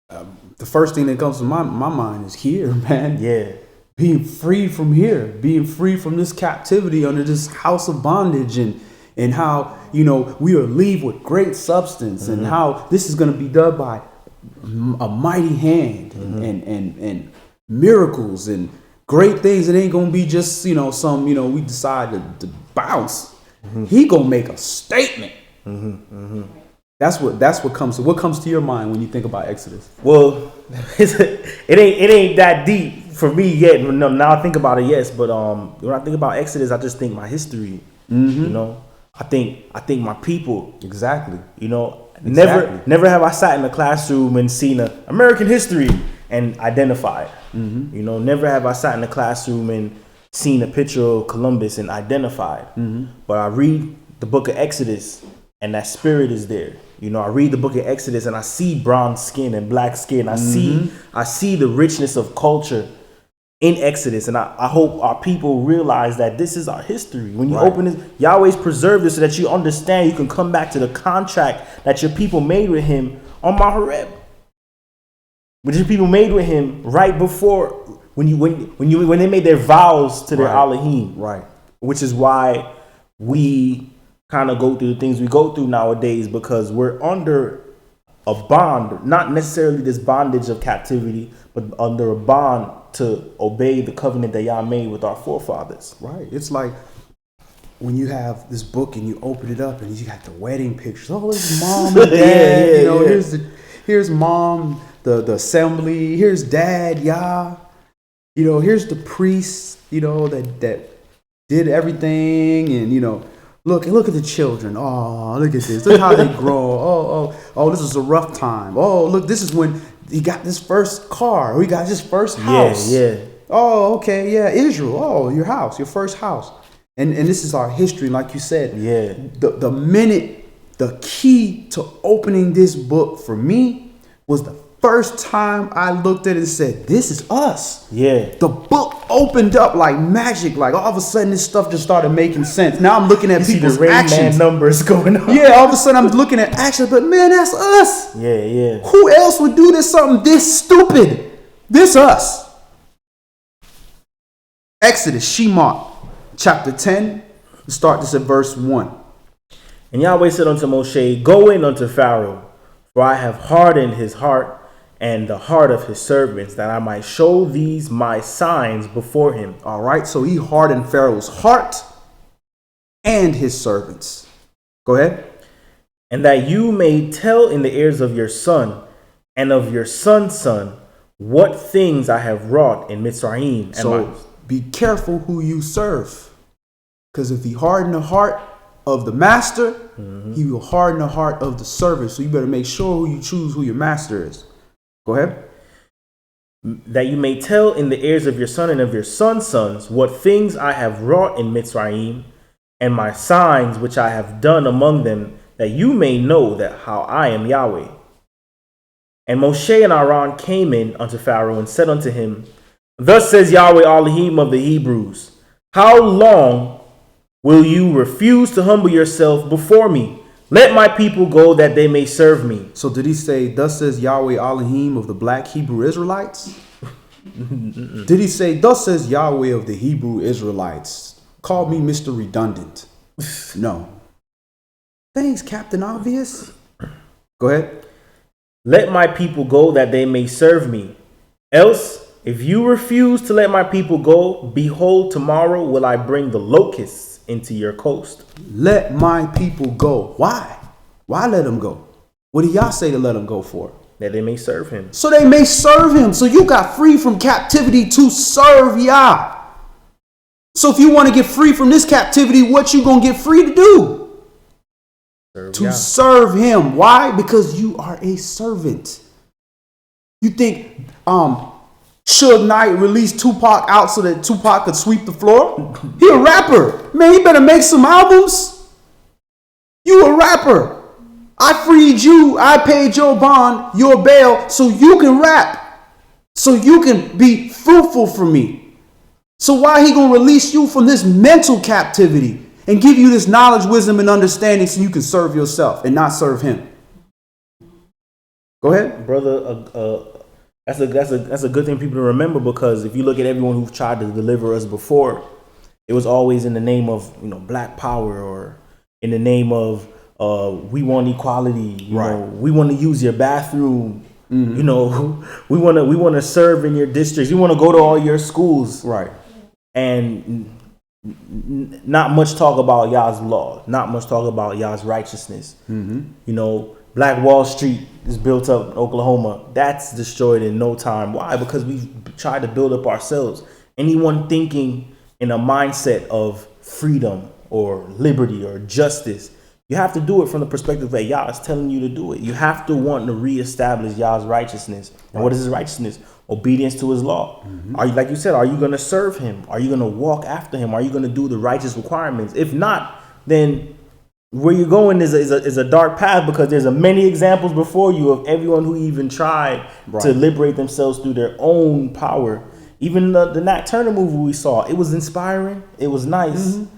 The first thing that comes to my mind is here, man. Yeah. Being free from here, being free from this captivity under this house of bondage, and how, we will leave with great substance, and how this is going to be done by a mighty hand, and miracles and great things. It ain't going to be just, we decide to bounce. He going to make a statement. That's what comes to your mind when you think about Exodus. Well, it ain't that deep for me yet. No, now I think about it, yes, but when I think about Exodus, I just think my history. I think my people. Exactly. Never have I sat in a classroom and seen American history and identified. Never have I sat in a classroom and seen a picture of Columbus and identified. But I read the book of Exodus and that spirit is there. I read the book of Exodus and I see brown skin and black skin. I see the richness of culture in Exodus, and I hope our people realize that this is our history. When you open this, Yahweh's preserved this so that you understand. You can come back to the contract that your people made with him on Mount Horeb, which your people made with him right before when they made their vows to their Elohim. Right. Which is why we kind of go through the things we go through nowadays, because we're under a bond, not necessarily this bondage of captivity, but under a bond to obey the covenant that Yah made with our forefathers. Right. It's like when you have this book and you open it up and you got the wedding pictures. Oh, there's mom and dad. Here's mom, the assembly. Here's dad, Yah. Here's the priests. That did everything, and look at the children. Oh, look at this. Look how they grow. Oh, this is a rough time. Oh, look, this is when he got this first car, or he got his first house. Yeah. Oh, okay, yeah, Israel. Oh, your house, your first house. And this is our history, like you said. Yeah. The key to opening this book for me was the first time I looked at it and said, this is us. Yeah. The book opened up like magic. Like all of a sudden this stuff just started making sense. Now I'm looking at people's actions. Numbers going on. Yeah, all of a sudden I'm looking at actions, but man, that's us. Yeah. Who else would do this something this stupid? This us. Exodus, Shemot, chapter 10. Let's start this at verse 1. And Yahweh said unto Moshe, go in unto Pharaoh, for I have hardened his heart and the heart of his servants, that I might show these my signs before him. All right, so he hardened Pharaoh's heart and his servants. Go ahead. And that you may tell in the ears of your son and of your son's son what things I have wrought in Mitzrayim. So be careful who you serve, because if he harden the heart of the master, he will harden the heart of the servant. So you better make sure who you choose, who your master is. Go ahead. That you may tell in the ears of your son and of your son's sons what things I have wrought in Mitzrayim, and my signs which I have done among them, that you may know that how I am Yahweh. And Moshe and Aaron came in unto Pharaoh and said unto him, Thus says Yahweh Elohim of the Hebrews, how long will you refuse to humble yourself before me? Let my people go that they may serve me. So did he say, thus says Yahweh Elohim of the black Hebrew Israelites? Did he say, thus says Yahweh of the Hebrew Israelites? Call me Mr. Redundant. No. Thanks, Captain Obvious. Go ahead. Let my people go that they may serve me. Else, if you refuse to let my people go, behold, tomorrow will I bring the locusts into your coast. Let my people go. Why? Why let them go? What do y'all say to let them go for? That they may serve him. So they may serve him. So you got free from captivity to serve Yah. So if you want to get free from this captivity, what you going to get free to do? Serve him. Why? Because you are a servant. You think Suge Knight released Tupac out so that Tupac could sweep the floor? He a rapper. Man, he better make some albums. You a rapper. I freed you. I paid your bond, your bail, so you can rap. So you can be fruitful for me. So why he gonna release you from this mental captivity and give you this knowledge, wisdom, and understanding so you can serve yourself and not serve him? Go ahead. Brother, that's a good thing people to remember, because if you look at everyone who's tried to deliver us before, it was always in the name of black power, or in the name of we want equality. You know, we want to use your bathroom. Mm-hmm. You know, we want to serve in your districts. We want to go to all your schools. Right. And not much talk about Yah's law. Not much talk about Yah's righteousness. Mm-hmm. Black Wall Street is built up in Oklahoma. That's destroyed in no time. Why? Because we've tried to build up ourselves. Anyone thinking in a mindset of freedom or liberty or justice, you have to do it from the perspective that Yah is telling you to do it. You have to want to reestablish Yah's righteousness. And what is his righteousness? Obedience to his law. Mm-hmm. Are you, like you said, are you going to serve him? Are you going to walk after him? Are you going to do the righteous requirements? If not, then where you're going is a dark path, because there's many examples before you of everyone who even tried to liberate themselves through their own power. Even the Nat Turner movie we saw, it was inspiring. It was nice. Mm-hmm.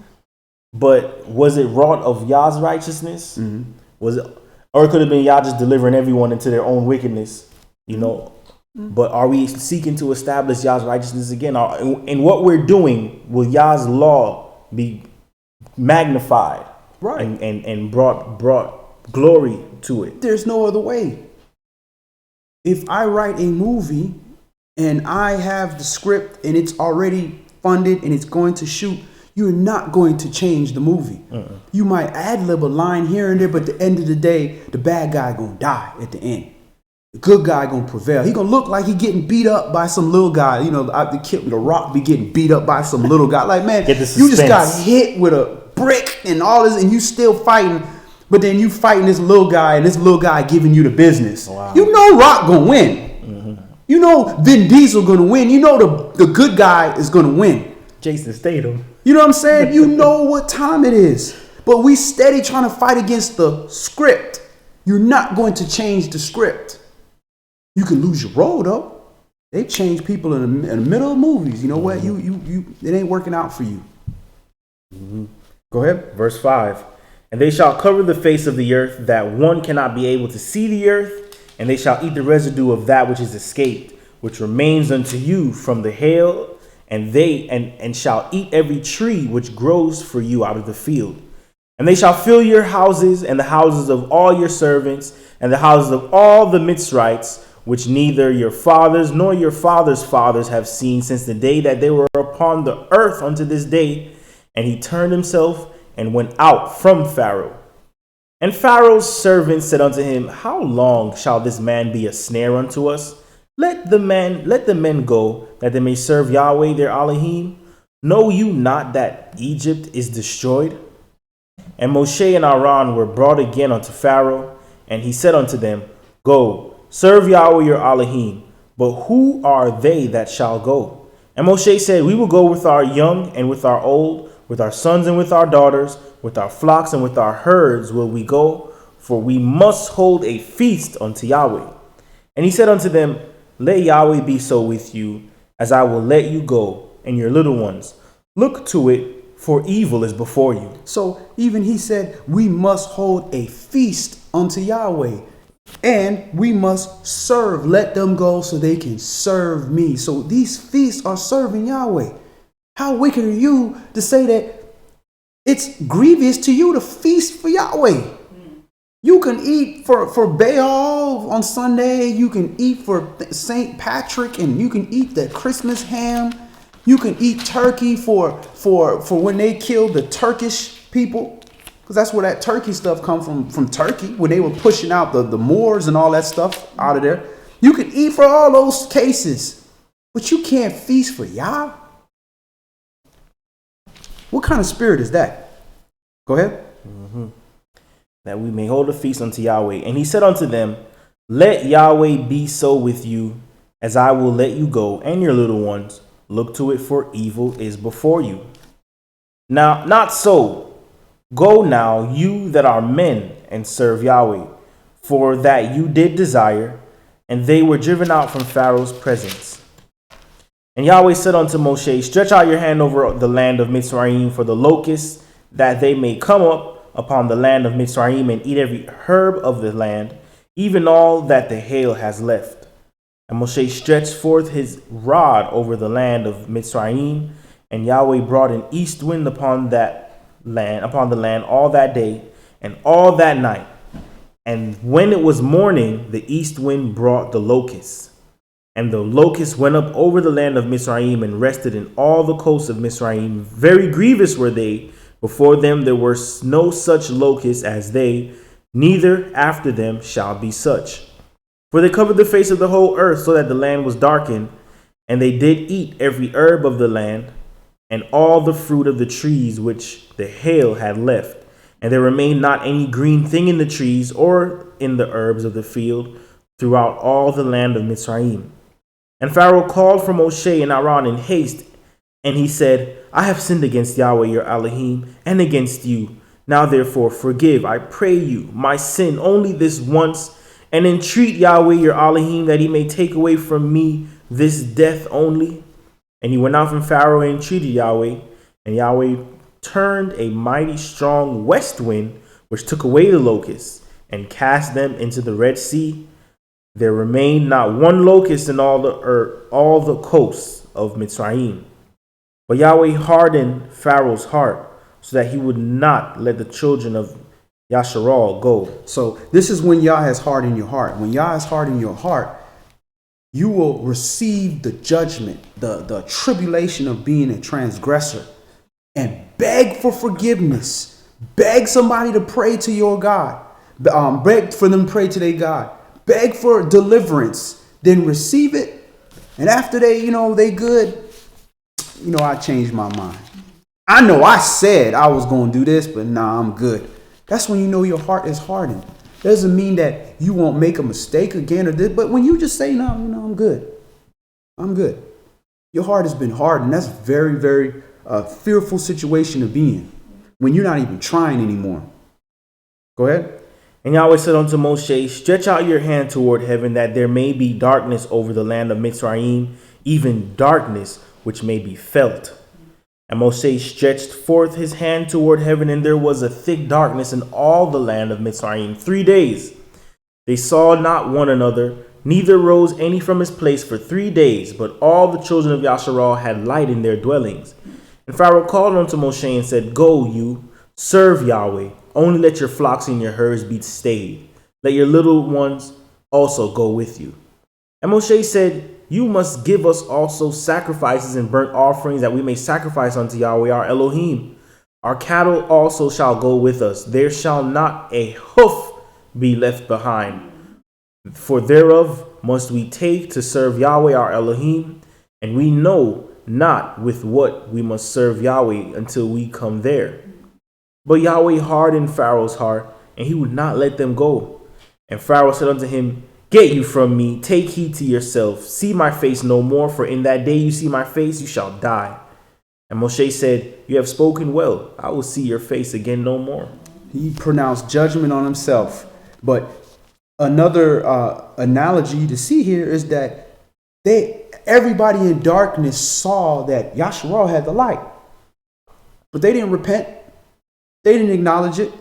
But was it wrought of Yah's righteousness? Mm-hmm. Was it, or it could have been Yah just delivering everyone into their own wickedness, Mm-hmm. But are we seeking to establish Yah's righteousness again? In what we're doing, will Yah's law be magnified? Right. And brought glory to it? There's no other way. If I write a movie and I have the script and it's already funded and it's going to shoot, you're not going to change the movie. Uh-uh. You might ad-lib a line here and there, but at the end of the day, the bad guy gonna die at the end. The good guy gonna prevail. He gonna look like he getting beat up by some little guy. The Rock be getting beat up by some little guy. Like, man, you just got hit with a brick and all this, and you still fighting, but then you fighting this little guy, and this little guy giving you the business. Wow. You know Rock gonna win. Mm-hmm. You know Vin Diesel gonna win. You know the good guy is gonna win. Jason Statham. You know what I'm saying? You know what time it is. But we steady trying to fight against the script. You're not going to change the script. You can lose your role though. They change people in the middle of movies. You know what? Mm-hmm. It ain't working out for you. Mm-hmm. Go ahead. Verse 5. And they shall cover the face of the earth, that one cannot be able to see the earth, and they shall eat the residue of that which is escaped, which remains unto you from the hail, and they shall eat every tree which grows for you out of the field. And they shall fill your houses, and the houses of all your servants, and the houses of all the Mitzrites, which neither your fathers nor your fathers' fathers have seen since the day that they were upon the earth unto this day. And he turned himself and went out from Pharaoh. And Pharaoh's servants said unto him, how long shall this man be a snare unto us? Let the men go, that they may serve Yahweh their Elohim. Know you not that Egypt is destroyed? And Moshe and Aaron were brought again unto Pharaoh, and he said unto them, go, serve Yahweh your Elohim. But who are they that shall go? And Moshe said, we will go with our young and with our old, with our sons and with our daughters, with our flocks and with our herds will we go, for we must hold a feast unto Yahweh. And he said unto them, let Yahweh be so with you, as I will let you go, and your little ones. Look to it, for evil is before you. So even he said, we must hold a feast unto Yahweh, and we must serve. Let them go so they can serve me. So these feasts are serving Yahweh. How wicked are you to say that it's grievous to you to feast for Yahweh? You can eat for Baal on Sunday. You can eat for St. Patrick, and you can eat the Christmas ham. You can eat turkey for when they killed the Turkish people, because that's where that turkey stuff come from Turkey, when they were pushing out the Moors and all that stuff out of there. You can eat for all those cases, but you can't feast for Yah. What kind of spirit is that? Go ahead. That we may hold a feast unto Yahweh. And he said unto them, let Yahweh be so with you, as I will let you go, and your little ones. Look to it, for evil is before you. Now, not so. Go now, you that are men, and serve Yahweh, for that you did desire, and they were driven out from Pharaoh's presence. And Yahweh said unto Moshe, stretch out your hand over the land of Mitzrayim for the locusts, that they may come up upon the land of Mitzrayim and eat every herb of the land, even all that the hail has left. And Moshe stretched forth his rod over the land of Mitzrayim, and Yahweh brought an east wind upon the land all that day and all that night. And when it was morning, the east wind brought the locusts. And the locusts went up over the land of Mitzrayim and rested in all the coasts of Mitzrayim. Very grievous were they. Before them there were no such locusts as they, neither after them shall be such. For they covered the face of the whole earth, so that the land was darkened. And they did eat every herb of the land, and all the fruit of the trees which the hail had left. And there remained not any green thing in the trees or in the herbs of the field throughout all the land of Mitzrayim. And Pharaoh called for Moshe and Aaron in haste, and he said, I have sinned against Yahweh your Elohim and against you. Now therefore forgive, I pray you, my sin only this once, and entreat Yahweh your Elohim that he may take away from me this death only. And he went out from Pharaoh and entreated Yahweh, and Yahweh turned a mighty strong west wind, which took away the locusts and cast them into the Red Sea. There remained not one locust in all the coasts of Mitzrayim. But Yahweh hardened Pharaoh's heart, so that he would not let the children of Yasharal go. So this is when Yah has hardened your heart. When Yah has hardened your heart, you will receive the judgment, the tribulation of being a transgressor, and beg for forgiveness. Beg somebody to pray to your God. Beg for them to pray to their God. Beg for deliverance, then receive it. And after they good, I changed my mind. I know I said I was going to do this, but nah, I'm good. That's when you know your heart is hardened. Doesn't mean that you won't make a mistake again or this, but when you just say, no, I'm good. I'm good. Your heart has been hardened. That's a very, very fearful situation to be in when you're not even trying anymore. Go ahead. And Yahweh said unto Moshe, stretch out your hand toward heaven, that there may be darkness over the land of Mitzrayim, even darkness which may be felt. And Moshe stretched forth his hand toward heaven, and there was a thick darkness in all the land of Mitzrayim 3 days. They saw not one another, neither rose any from his place for 3 days, but all the children of Yasharal had light in their dwellings. And Pharaoh called unto Moshe and said, go you, serve Yahweh. Only let your flocks and your herds be stayed. Let your little ones also go with you. And Moshe said, you must give us also sacrifices and burnt offerings, that we may sacrifice unto Yahweh our Elohim. Our cattle also shall go with us. There shall not a hoof be left behind. For thereof must we take to serve Yahweh our Elohim, and we know not with what we must serve Yahweh until we come there. But Yahweh hardened Pharaoh's heart, and he would not let them go. And Pharaoh said unto him, get you from me, take heed to yourself, see my face no more, for in that day you see my face, you shall die. And Moshe said, you have spoken well, I will see your face again no more. He pronounced judgment on himself. But another analogy to see here is that Everybody in darkness saw that Yasharal had the light, but they didn't repent. They didn't acknowledge it.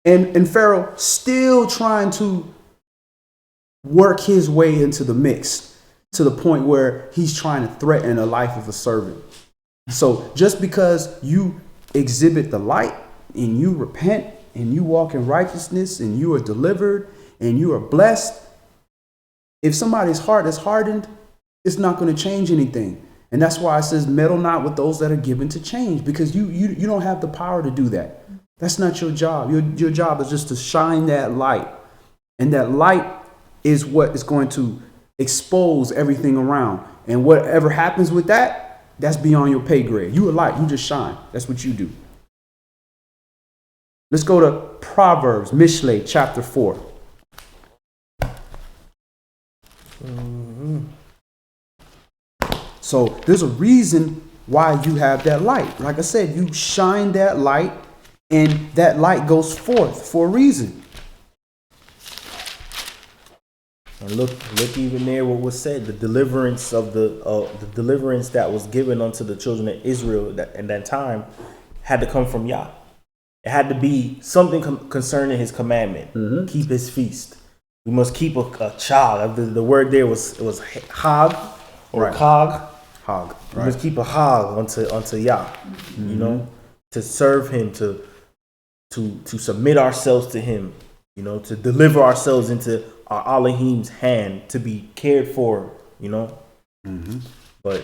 And Pharaoh still trying to work his way into the mix to the point where he's trying to threaten the life of a servant. So just because you exhibit the light and you repent and you walk in righteousness and you are delivered and you are blessed, if somebody's heart is hardened, it's not going to change anything. And that's why it says, meddle not with those that are given to change, because you don't have the power to do that. That's not your job. Your job is just to shine that light. And that light is what is going to expose everything around. And whatever happens with that, that's beyond your pay grade. You a light, you just shine. That's what you do. Let's go to Proverbs, Mishlei, chapter 4. So there's a reason why you have that light. Like I said, you shine that light, and that light goes forth for a reason. And look even there what was said, the deliverance of the deliverance that was given unto the children of Israel at that time had to come from Yah. It had to be something concerning his commandment. Mm-hmm. Keep his feast. We must keep a child. The word there was hag or right. Kog. Hog. We must keep a hag unto Yah. Mm-hmm. You know, to serve him, to submit ourselves to him. You know, to deliver ourselves into our Elohim's hand, to be cared for. You know, but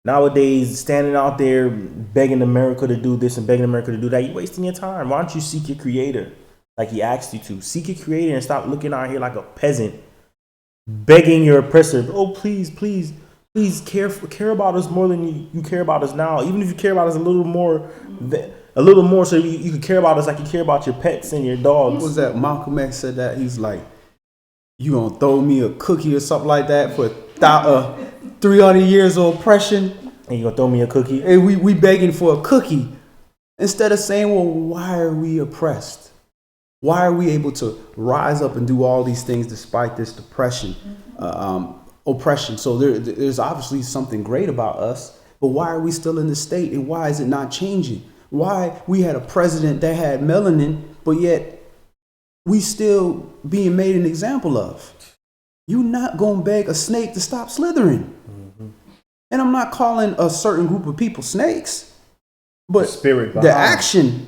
nowadays, standing out there begging America to do this and begging America to do that, you're wasting your time. Why don't you seek your creator like he asked you to? Seek your creator and stop looking out here like a peasant, begging your oppressor. Oh, please care about us more than you care about us now. Even if you care about us a little more, so you can care about us like you care about your pets and your dogs. What was that? Malcolm X said that. He's like, you gonna throw me a cookie or something like that for 300 years of oppression, and you gonna throw me a cookie? And we begging for a cookie instead of saying, well, why are we oppressed? Why are we able to rise up and do all these things despite this oppression? So there's obviously something great about us, but why are we still in this state, and why is it not changing? Why we had a president that had melanin, but yet we still being made an example of? You're not going to beg a snake to stop slithering. Mm-hmm. And I'm not calling a certain group of people snakes, but the action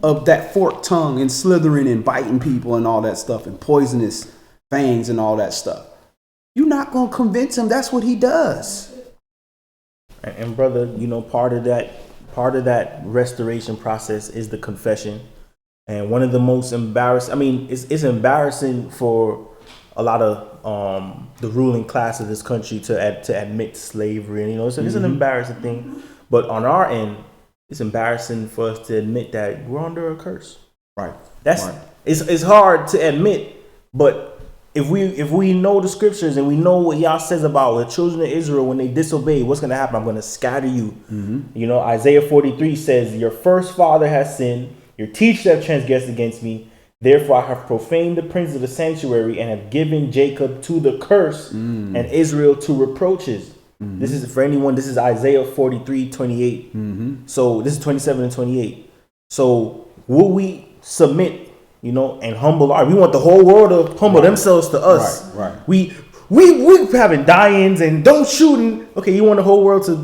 of that forked tongue and slithering and biting people and all that stuff and poisonous fangs and all that stuff. You're not going to convince him that's what he does. And brother, you know, part of that restoration process is the confession. And one of the most embarrassing, it's embarrassing for a lot of the ruling class of this country to admit slavery, and it's an embarrassing thing. But on our end, it's embarrassing for us to admit that we're under a curse. Right. It's hard to admit, but if we know the scriptures and we know what Yah says about the children of Israel when they disobey, what's going to happen? I'm going to scatter you. Mm-hmm. Isaiah 43 says, "Your first father has sinned, your teachers have transgressed against me. Therefore, I have profaned the prince of the sanctuary and have given Jacob to the curse and Israel to reproaches." Mm-hmm. This is for anyone. This is Isaiah 43, 28. Mm-hmm. So this is 27 and 28. So will we submit, and humble we want the whole world to humble themselves to us. Right. We having die-ins and don't shoot. Okay, you want the whole world to,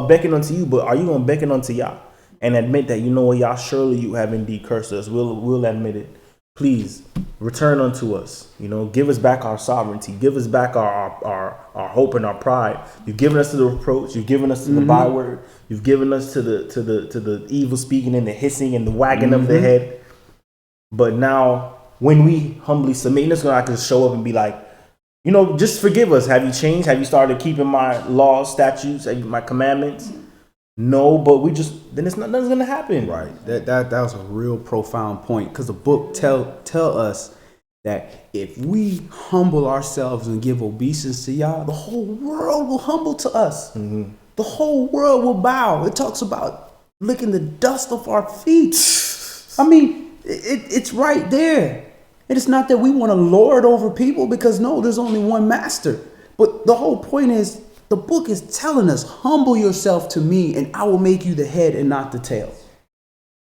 beckon unto you, but are you going to beckon unto Yah? And admit that, Yah, surely you have indeed cursed us. We'll admit it. Please return unto us. Give us back our sovereignty. Give us back our hope and our pride. You've given us to the reproach. You've given us to the byword. You've given us to the evil speaking and the hissing and the wagging of the head. But now, when we humbly submit, it's going to have to show up and be like, just forgive us. Have you changed? Have you started keeping my laws, statutes, my commandments? No, but nothing's going to happen. Right. That was a real profound point, because the book tell us that if we humble ourselves and give obeisance to Yah, the whole world will humble to us. Mm-hmm. The whole world will bow. It talks about licking the dust off our feet. It's right there. And it's not that we want to lord over people, because no, there's only one master. But the whole point is, the book is telling us, humble yourself to me and I will make you the head and not the tail.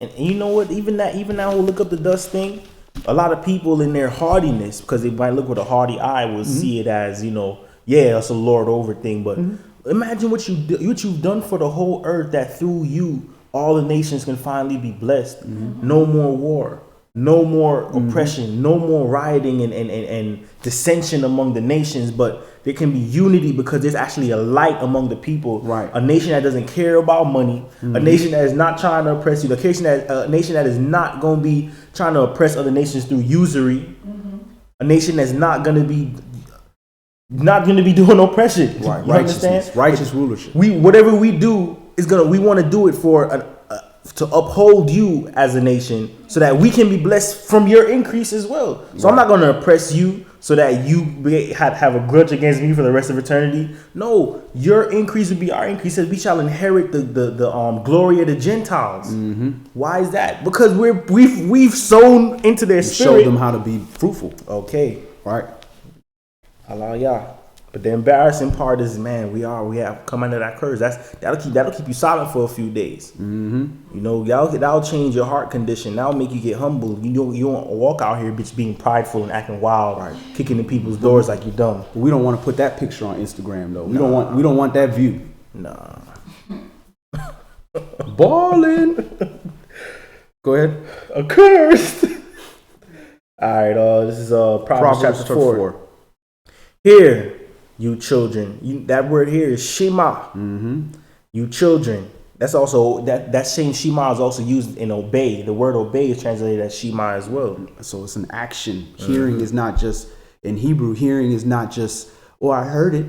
And you know what? Even now we'll look up the dust thing. A lot of people in their hardiness, because they might look with a hardy eye, will see it as, yeah, it's a lord over thing. But imagine what you've done for the whole earth, that through you, all the nations can finally be blessed. No more war. No more oppression, no more rioting and dissension among the nations, but there can be unity because there's actually a light among the people. Right. A nation that doesn't care about money, a nation that is not trying to oppress you, a nation that is not going to be trying to oppress other nations through usury, a nation that's not going to be doing oppression. Right. You understand? Righteous rulership. Whatever we do we want to do it for to uphold you as a nation, so that we can be blessed from your increase as well. So I'm not going to oppress you so that you have a grudge against me for the rest of eternity. No, your increase will be our increase, as we shall inherit the glory of the Gentiles. Why is that? Because we've sown into their spirit. Show them how to be fruitful. Okay, right. Hallelujah. But the embarrassing part is, man, we have come under that curse. That'll keep you silent for a few days. That'll change your heart condition. That'll make you get humble. You won't walk out here bitch being prideful and acting wild, kicking in people's doors like you're dumb. We don't want to put that picture on Instagram though. We don't want that view. Nah. Balling. Go ahead. Accursed. All right. This is Proverbs chapter 4. Here, you children, that word here is Shema. You children. That's also that same Shema is also used in obey. The word obey is translated as Shema as well. So it's an action. Hearing is not just, in Hebrew, hearing is not just, oh, I heard it.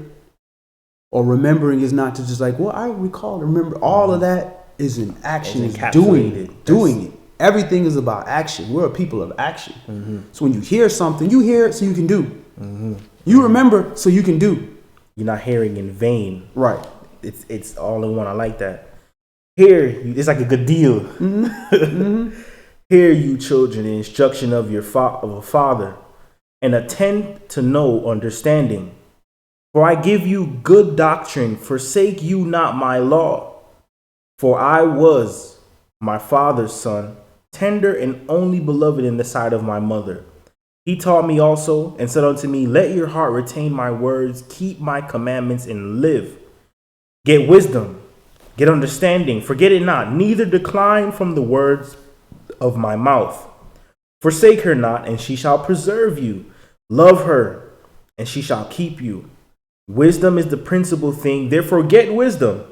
Or remembering is not to just like, well, I recall, remember. All of that is an action. Is doing it. Everything is about action. We're a people of action. So when you hear something, you hear it so you can do. You remember so you can do. You're not hearing in vain. Right. It's all in one. I like that. Here, it's like a good deal. Hear, you children, the instruction of a father, and attend to know understanding. For I give you good doctrine. Forsake you not my law. For I was my father's son, tender and only beloved in the sight of my mother. He taught me also, and said unto me, let your heart retain my words, keep my commandments, and live. Get wisdom, get understanding, forget it not, neither decline from the words of my mouth. Forsake her not, and she shall preserve you. Love her, and she shall keep you. Wisdom is the principal thing, therefore get wisdom,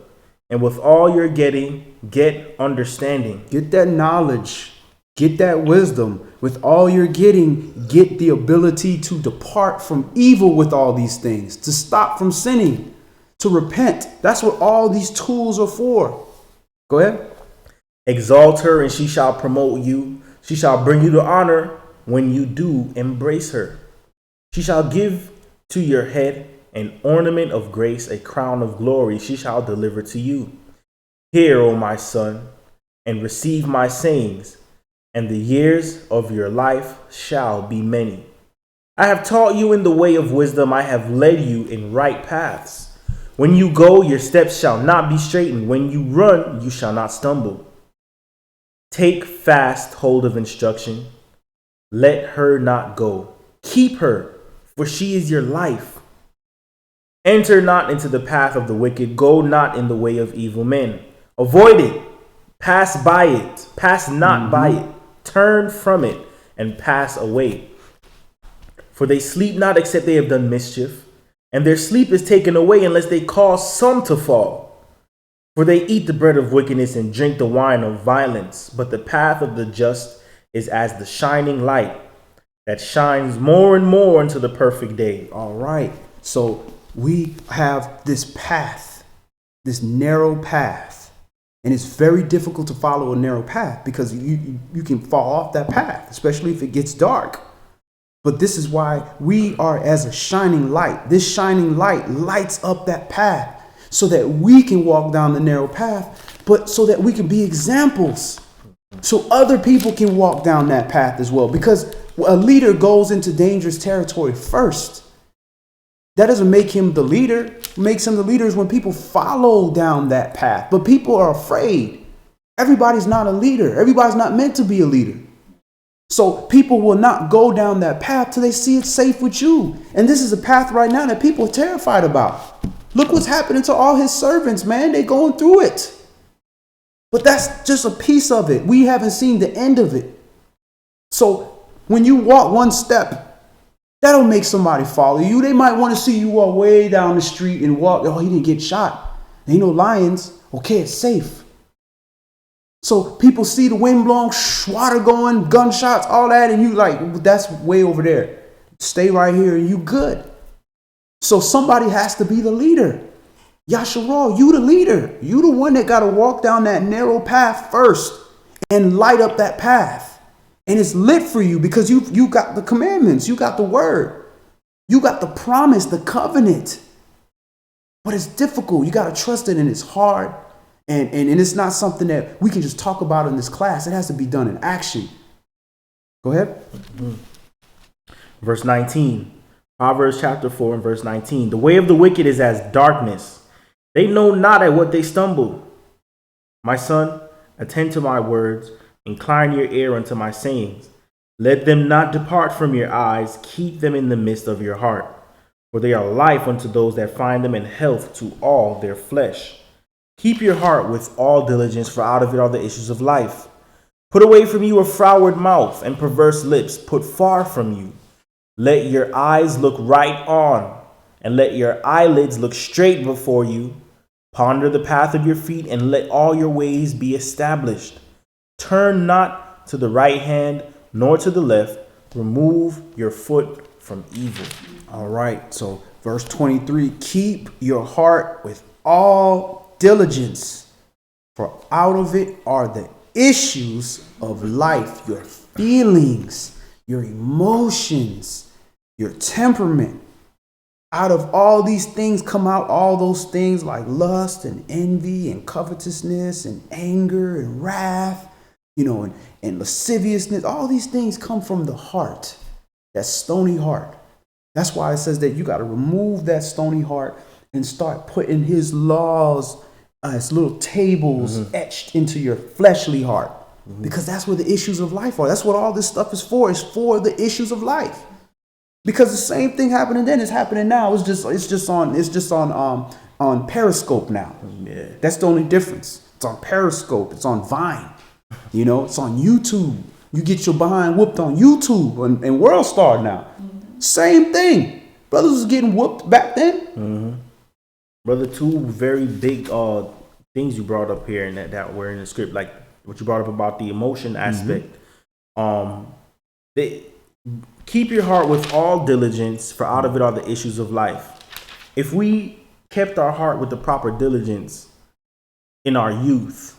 and with all you're getting, get understanding. Get that knowledge. Get that wisdom. With all you're getting, get the ability to depart from evil with all these things, to stop from sinning, to repent. That's what all these tools are for. Go ahead. Exalt her, and she shall promote you. She shall bring you to honor when you do embrace her. She shall give to your head an ornament of grace, a crown of glory she shall deliver to you. Hear, O my son, and receive my sayings, and the years of your life shall be many. I have taught you in the way of wisdom. I have led you in right paths. When you go, your steps shall not be straitened. When you run, you shall not stumble. Take fast hold of instruction. Let her not go. Keep her, for she is your life. Enter not into the path of the wicked. Go not in the way of evil men. Avoid it. Pass by it. Pass not by it. Turn from it and pass away. For they sleep not except they have done mischief, and their sleep is taken away unless they cause some to fall. For they eat the bread of wickedness and drink the wine of violence. But the path of the just is as the shining light that shines more and more into the perfect day. All right. So we have this path, this narrow path. And it's very difficult to follow a narrow path because you can fall off that path, especially if it gets dark. But this is why we are as a shining light. This shining light lights up that path so that we can walk down the narrow path, but so that we can be examples. So other people can walk down that path as well. Because a leader goes into dangerous territory first. That doesn't make him the leader. What makes him the leader is when people follow down that path. But people are afraid. Everybody's not a leader. Everybody's not meant to be a leader. So people will not go down that path till they see it's safe with you. And this is a path right now that people are terrified about. Look what's happening to all his servants, man. They're going through it. But that's just a piece of it. We haven't seen the end of it. So when you walk one step, that'll make somebody follow you. They might want to see you walk way down the street and walk. Oh, he didn't get shot. Ain't no lions. Okay, it's safe. So people see the wind blowing, water going, gunshots, all that, and you like, that's way over there. Stay right here and you good. So somebody has to be the leader. Yasharal, you the leader. You the one that got to walk down that narrow path first and light up that path. And it's lit for you because you got the commandments. You got the word. You got the promise, the covenant. But it's difficult. You got to trust it, and it's hard. And it's not something that we can just talk about in this class. It has to be done in action. Go ahead. Verse 19. Proverbs chapter 4 and verse 19. The way of the wicked is as darkness. They know not at what they stumble. My son, attend to my words. Incline your ear unto my sayings. Let them not depart from your eyes. Keep them in the midst of your heart. For they are life unto those that find them, and health to all their flesh. Keep your heart with all diligence, for out of it are the issues of life. Put away from you a froward mouth and perverse lips. Put far from you. Let your eyes look right on, and let your eyelids look straight before you. Ponder the path of your feet, and let all your ways be established. Turn not to the right hand, nor to the left. Remove your foot from evil. All right. So verse 23, keep your heart with all diligence, for out of it are the issues of life, your feelings, your emotions, your temperament. Out of all these things come out all those things like lust and envy and covetousness and anger and wrath. And lasciviousness, all these things come from the heart, that stony heart. That's why it says that you got to remove that stony heart and start putting his laws as little tables etched into your fleshly heart, because that's where the issues of life are. That's what all this stuff is for. It's for the issues of life. Because the same thing happening then is happening now. It's just on Periscope now. Yeah. That's the only difference. It's on Periscope. It's on Vine. It's on YouTube. You get your behind whooped on YouTube and World Star now. Same thing. Brothers was getting whooped back then. Brother, two very big things you brought up here and that were in the script, like what you brought up about the emotion aspect. They keep your heart with all diligence, for out of it are the issues of life. If we kept our heart with the proper diligence in our youth,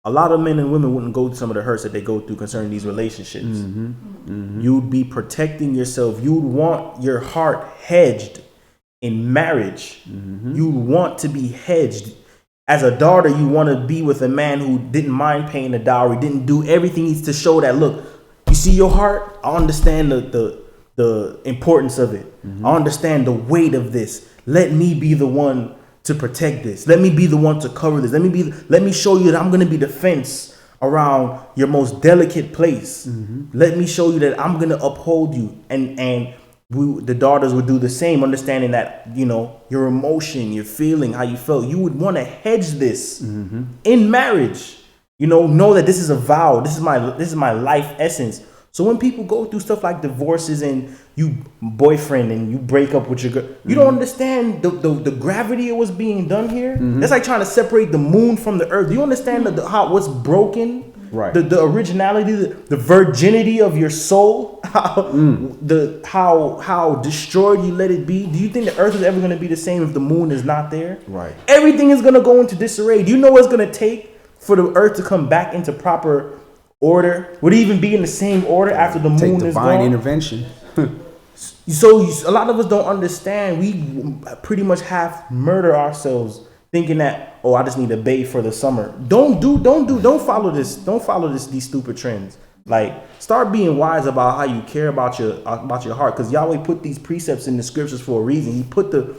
a lot of men and women wouldn't go through some of the hurts that they go through concerning these relationships. You'd be protecting yourself. You'd want your heart hedged in marriage. You'd want to be hedged. As a daughter, you want to be with a man who didn't mind paying the dowry, didn't do everything needs to show that, look, you see your heart? I understand the importance of it. I understand the weight of this. Let me be the one to protect this. Let me be the one to cover this. Let me show you that I'm going to be the fence around your most delicate place. Let me show you that I'm going to uphold you. And the daughters would do the same, understanding that, your emotion, your feeling, how you felt. You would want to hedge this in marriage. Know that this is a vow. This is my life essence. So when people go through stuff like divorces and you boyfriend and you break up with your girl, you don't understand the gravity of what's being done here. That's like trying to separate the moon from the earth. Do you understand how what's broken? Right. The originality, the virginity of your soul, how destroyed you let it be. Do you think the earth is ever going to be the same if the moon is not there? Right. Everything is going to go into disarray. Do you know what it's going to take for the earth to come back into proper order? Would it even be in the same order after the moon is gone? Divine intervention. So a lot of us don't understand. We pretty much half murder ourselves thinking that, I just need to bathe for the summer. Don't follow this. Don't follow these stupid trends. Like, start being wise about how you care about your heart, because Yahweh put these precepts in the scriptures for a reason. He put the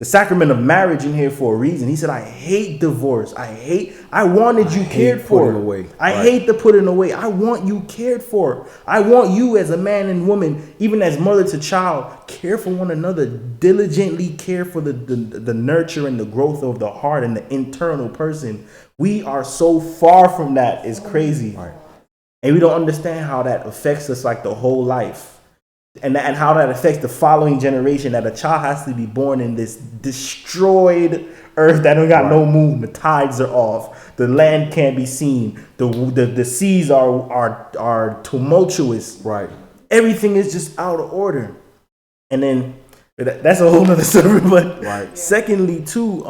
sacrament of marriage in here for a reason. He said, I hate divorce. I wanted you cared for. Away. I hate the putting away. I want you cared for. I want you as a man and woman, even as mother to child, care for one another, diligently care for the nurture and the growth of the heart and the internal person. We are so far from that. It's crazy. Right. And we don't understand how that affects us like the whole life. And how that affects the following generation, that a child has to be born in this destroyed earth that don't got no moon. The tides are off. The land can't be seen. The seas are tumultuous. Right. Everything is just out of order. And then that's a whole nother sermon. But secondly, too,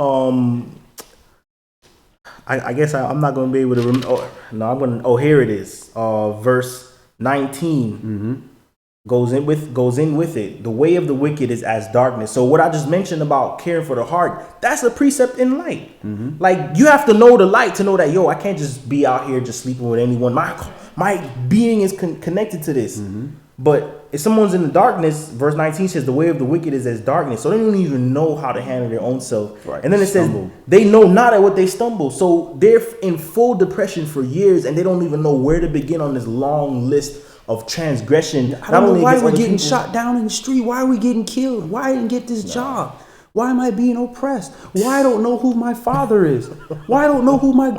I guess I'm not going to be able to remember. Here it is. Verse 19. Mm-hmm. Goes in with it. The way of the wicked is as darkness. So what I just mentioned about caring for the heart, that's a precept in light. Mm-hmm. Like, you have to know the light to know that, I can't just be out here just sleeping with anyone. My being is connected to this. Mm-hmm. But if someone's in the darkness, verse 19 says the way of the wicked is as darkness. So they don't even know how to handle their own self. Right. And then it says they know not at what they stumble. So they're in full depression for years, and they don't even know where to begin on this long list of transgression. I don't know why we're getting shot down in the street. Why are we getting killed? Why I didn't get this job? Why am I being oppressed? Why I don't know who my father is? Why I don't know who my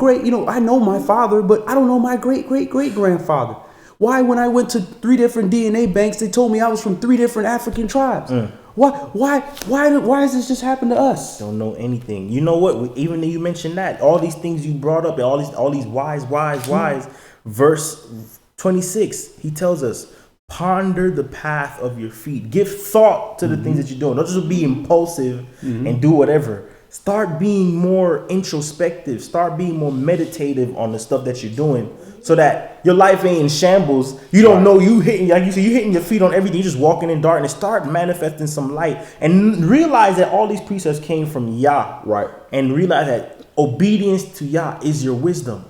I know my father, but I don't know my great-great-great-grandfather. Why, when I went to 3 different DNA banks, they told me I was from 3 different African tribes? Why does this just happen to us? Don't know anything. You know what? Even though you mentioned that, all these things you brought up, and all these wise, verse 26, he tells us, ponder the path of your feet. Give thought to the things that you're doing. Don't just be impulsive and do whatever. Start being more introspective. Start being more meditative on the stuff that you're doing, so that your life ain't in shambles. You don't know you hitting, like you said, you hitting your feet on everything. You're just walking in darkness. Start manifesting some light, and realize that all these precepts came from Yah. Right. And realize that obedience to Yah is your wisdom.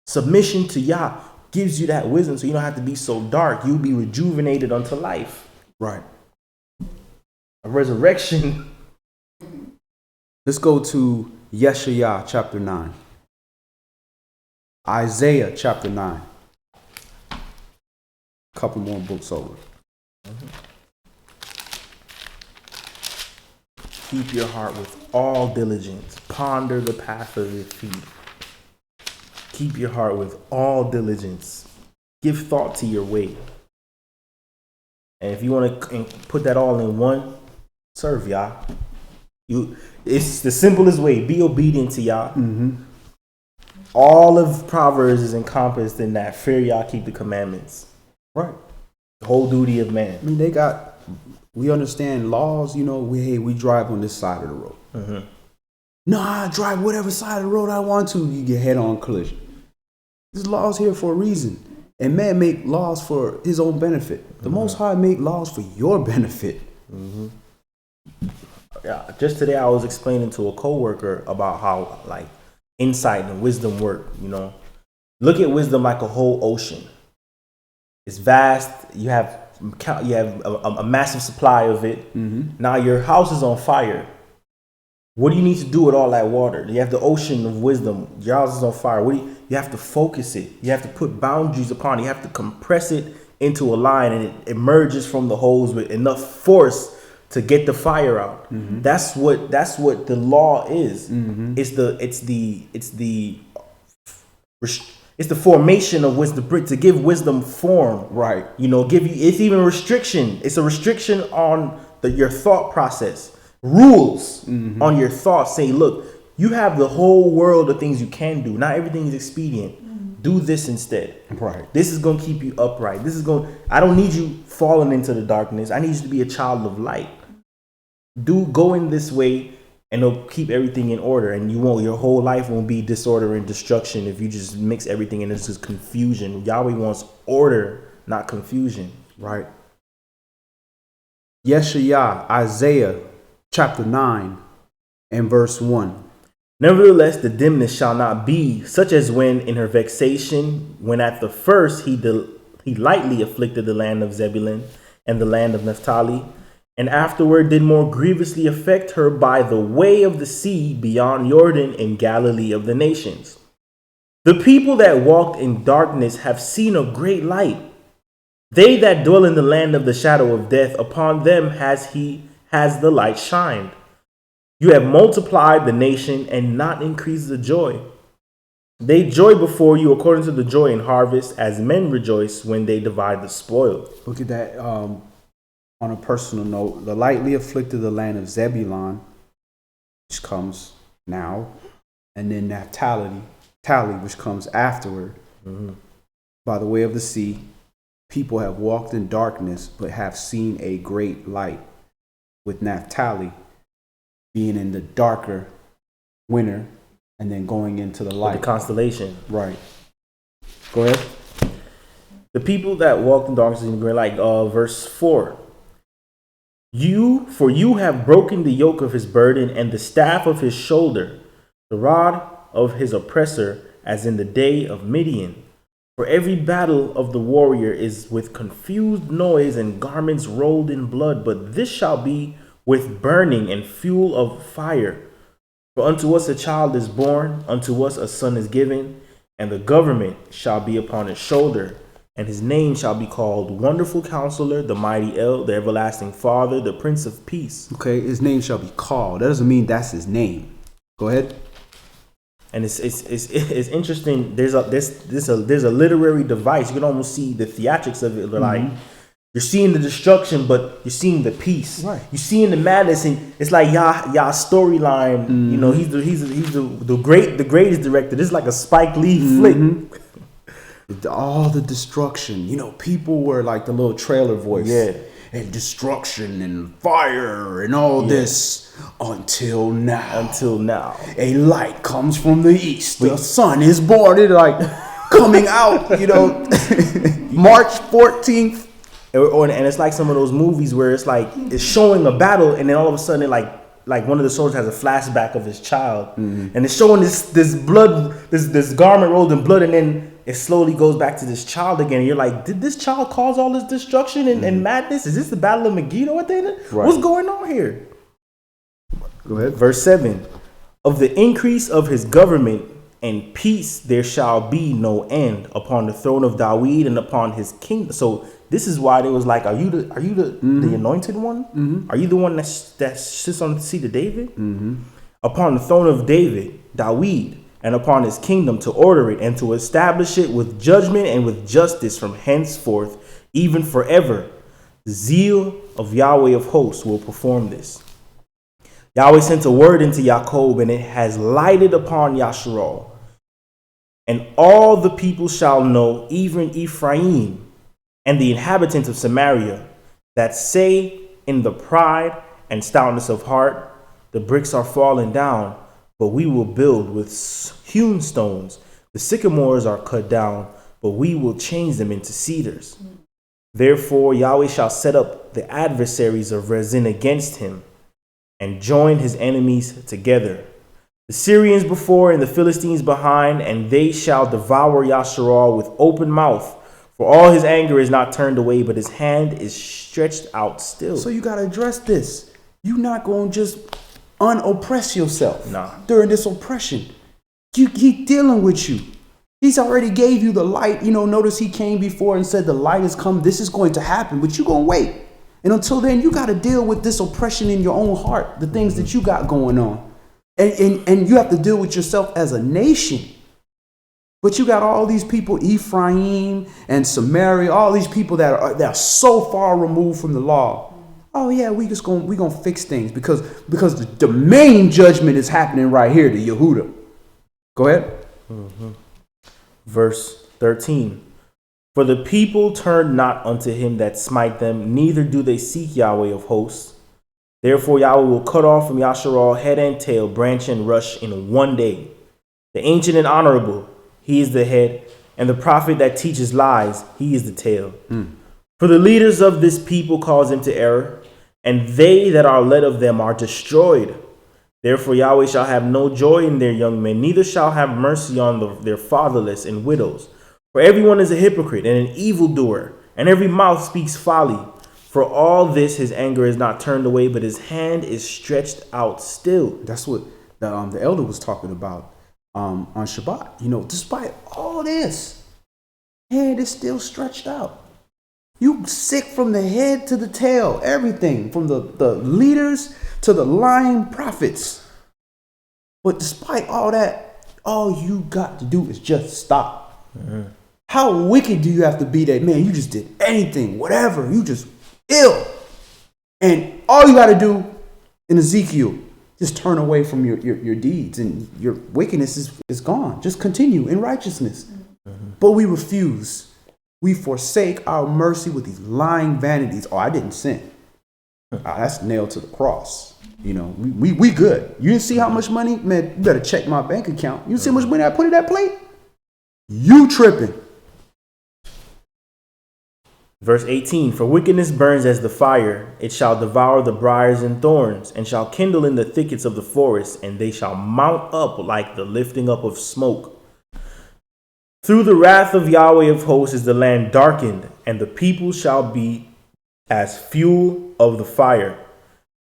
Submission to Yah gives you that wisdom, so you don't have to be so dark. You'll be rejuvenated unto life. Right. A resurrection. Let's go to Yeshayah chapter 9. Isaiah chapter 9. A couple more books over. Keep your heart with all diligence. Ponder the path of your feet. Keep your heart with all diligence. Give thought to your way. And if you want to put that all in one, serve Yah. It's the simplest way. Be obedient to Yah. Mm-hmm. All of Proverbs is encompassed in that. Fear Yah, keep the commandments. Right. The whole duty of man. I mean, we understand laws, we drive on this side of the road. Mm-hmm. No, I drive whatever side of the road I want to. You get head-on collision. There's laws here for a reason. And man make laws for his own benefit. The Most High make laws for your benefit. Mm-hmm. Yeah, just today I was explaining to a coworker about how insight and wisdom work. Look at wisdom like a whole ocean. It's vast. You have a massive supply of it. Mm-hmm. Now your house is on fire. What do you need to do with all that water? You have the ocean of wisdom. Your house is on fire. You have to focus it. You have to put boundaries upon it. You have to compress it into a line, and it emerges from the hose with enough force to get the fire out. Mm-hmm. That's what the law is. Mm-hmm. It's the formation of wisdom, to give wisdom form. Right. It's even a restriction. It's a restriction on your thought process. Rules on your thoughts say, look, you have the whole world of things you can do. Not everything is expedient. Do this instead. Right. This is going to keep you upright. I don't need you falling into the darkness. I need you to be a child of light. Go in this way, and it'll keep everything in order. And your whole life won't be disorder and destruction if you just mix everything into this confusion. Yahweh wants order, not confusion. Right. Yeshayah, Isaiah chapter 9 and verse 1. Nevertheless, the dimness shall not be such as when in her vexation, when at the first he lightly afflicted the land of Zebulun and the land of Naphtali, and afterward did more grievously affect her by the way of the sea beyond Jordan in Galilee of the nations. The people that walked in darkness have seen a great light. They that dwell in the land of the shadow of death, upon them has the light shined. You have multiplied the nation and not increased the joy. They joy before you according to the joy in harvest, as men rejoice when they divide the spoil. Look at that. On a personal note, the lightly afflicted the land of Zebulun, which comes now, and then Naphtali, which comes afterward. By the way of the sea, people have walked in darkness, but have seen a great light. With Naphtali being in the darker winter and then going into the light. The constellation. Right. Go ahead. The people that walked in darkness in the great light, verse 4. For you have broken the yoke of his burden and the staff of his shoulder, the rod of his oppressor, as in the day of Midian. For every battle of the warrior is with confused noise and garments rolled in blood, but this shall be with burning and fuel of fire. For unto us a child is born, unto us a son is given, and the government shall be upon his shoulder, and his name shall be called Wonderful Counselor, the Mighty El, the Everlasting Father, the Prince of Peace. Okay, his name shall be called. That doesn't mean that's his name. Go ahead. And it's interesting. There's a literary device. You can almost see the theatrics of it. Like you're seeing the destruction, but you're seeing the peace. Right. You're seeing the madness, and it's like y'all storyline. You know, he's the greatest director. This is like a Spike Lee flick. All the destruction. You know, people were like the little trailer voice. Yeah. And destruction and fire and all this until now. A light comes from the east. The sun is born. It's like coming out, you know, March 14th. And it's like some of those movies where it's like it's showing a battle, and then all of a sudden, like one of the soldiers has a flashback of his child, and it's showing this blood, this garment rolled in blood, and then it slowly goes back to this child again. And you're like, did this child cause all this destruction and madness? Is this the Battle of Megiddo at the end? Right. What's going on here? Go ahead. Verse 7. Of the increase of his government and peace there shall be no end upon the throne of David and upon his kingdom. So this is why they was like, are you the anointed one? Are you the one that sits on the seat of David? Upon the throne of David, and upon his kingdom to order it and to establish it with judgment and with justice from henceforth, even forever. The zeal of Yahweh of hosts will perform this. Yahweh sent a word into Jacob, and it has lighted upon Yasharal. And all the people shall know, even Ephraim and the inhabitants of Samaria, that say in the pride and stoutness of heart, the bricks are fallen down, but we will build with hewn stones. The sycamores are cut down, but we will change them into cedars. Therefore Yahweh shall set up the adversaries of Rezin against him, and join his enemies together. The Syrians before and the Philistines behind, and they shall devour Yasharal with open mouth. For all his anger is not turned away, but his hand is stretched out still. So you got to address this. You're not going to just unoppress yourself during this oppression. He dealing with you. He's already gave you the light. You know, notice he came before and said the light has come. This is going to happen, but you're going to wait. And until then, you got to deal with this oppression in your own heart, the things that you got going on. And you have to deal with yourself as a nation. But you got all these people, Ephraim and Samaria, all these people that are so far removed from the law. Oh yeah, we gonna fix things because the main judgment is happening right here to Yehuda. Go ahead. Verse 13. For the people turn not unto him that smite them, neither do they seek Yahweh of hosts. Therefore Yahweh will cut off from Yasharal head and tail, branch and rush in one day. The ancient and honorable, he is the head, and the prophet that teaches lies, he is the tail. For the leaders of this people cause him to error, and they that are led of them are destroyed. Therefore Yahweh shall have no joy in their young men, neither shall have mercy on their fatherless and widows. For everyone is a hypocrite and an evildoer, and every mouth speaks folly. For all this his anger is not turned away, but his hand is stretched out still. That's what the elder was talking about on Shabbat. You know, despite all this, hand is still stretched out. You sick from the head to the tail, everything from the leaders to the lying prophets. But despite all that, all you got to do is just stop. Mm-hmm. How wicked do you have to be that, man, you just did anything, whatever, you just ill. And all you got to do in Ezekiel, just turn away from your deeds and your wickedness is gone. Just continue in righteousness. Mm-hmm. But we refuse. We forsake our mercy with these lying vanities. Oh, I didn't sin. That's nailed to the cross. You know, we good. You didn't see how much money? Man, you better check my bank account. You see how much money I put in that plate? You tripping. Verse 18, for wickedness burns as the fire. It shall devour the briars and thorns, and shall kindle in the thickets of the forest, and they shall mount up like the lifting up of smoke. Through the wrath of Yahweh of hosts is the land darkened, and the people shall be as fuel of the fire.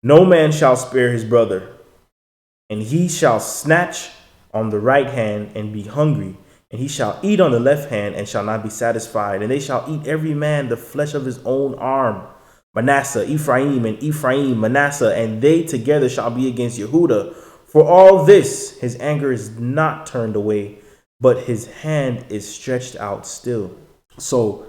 No man shall spare his brother, and he shall snatch on the right hand and be hungry, and he shall eat on the left hand and shall not be satisfied, and they shall eat every man the flesh of his own arm. Manasseh, Ephraim, and Ephraim, Manasseh, and they together shall be against Yehudah. For all this his anger is not turned away, but his hand is stretched out still. So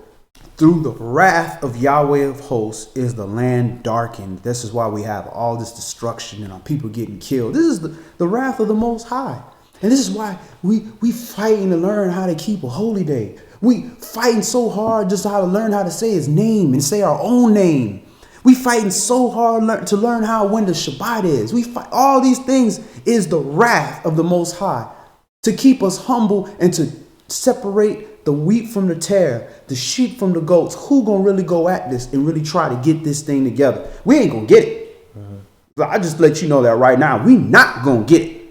through the wrath of Yahweh of hosts is the land darkened. This is why we have all this destruction and our people getting killed. This is the wrath of the Most High. And this is why we fighting to learn how to keep a holy day. We fighting so hard just how to learn how to say his name and say our own name. We fighting so hard to learn how when the Shabbat is. We fight all these things is the wrath of the Most High to keep us humble and to separate the wheat from the tare, the sheep from the goats. Who gonna really go at this and really try to get this thing together? We ain't gonna get it. Mm-hmm. I just let you know that right now. We not gonna get it.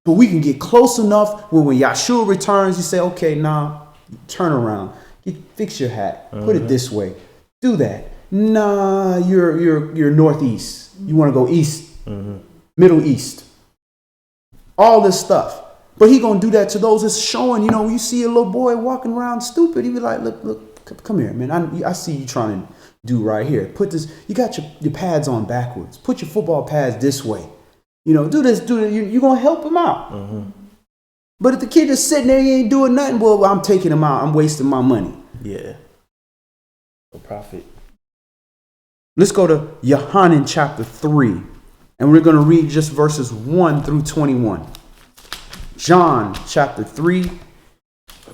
But we can get close enough where when Yahshua returns, you say, okay, nah, turn around. Fix your hat. Mm-hmm. Put it this way. Do that. Nah, you're northeast. You want to go east. Mm-hmm. Middle East. All this stuff. But he going to do that to those that's showing, you know, you see a little boy walking around stupid. He be like, look, come here, man. I see you trying to do right here. Put this, you got your pads on backwards. Put your football pads this way. You know, do this. You're going to help him out. Mm-hmm. But if the kid is sitting there, he ain't doing nothing, well, I'm taking him out. I'm wasting my money. Yeah. No profit. Let's go to Yohanan chapter 3. And we're going to read just verses 1 through 21. John chapter 3,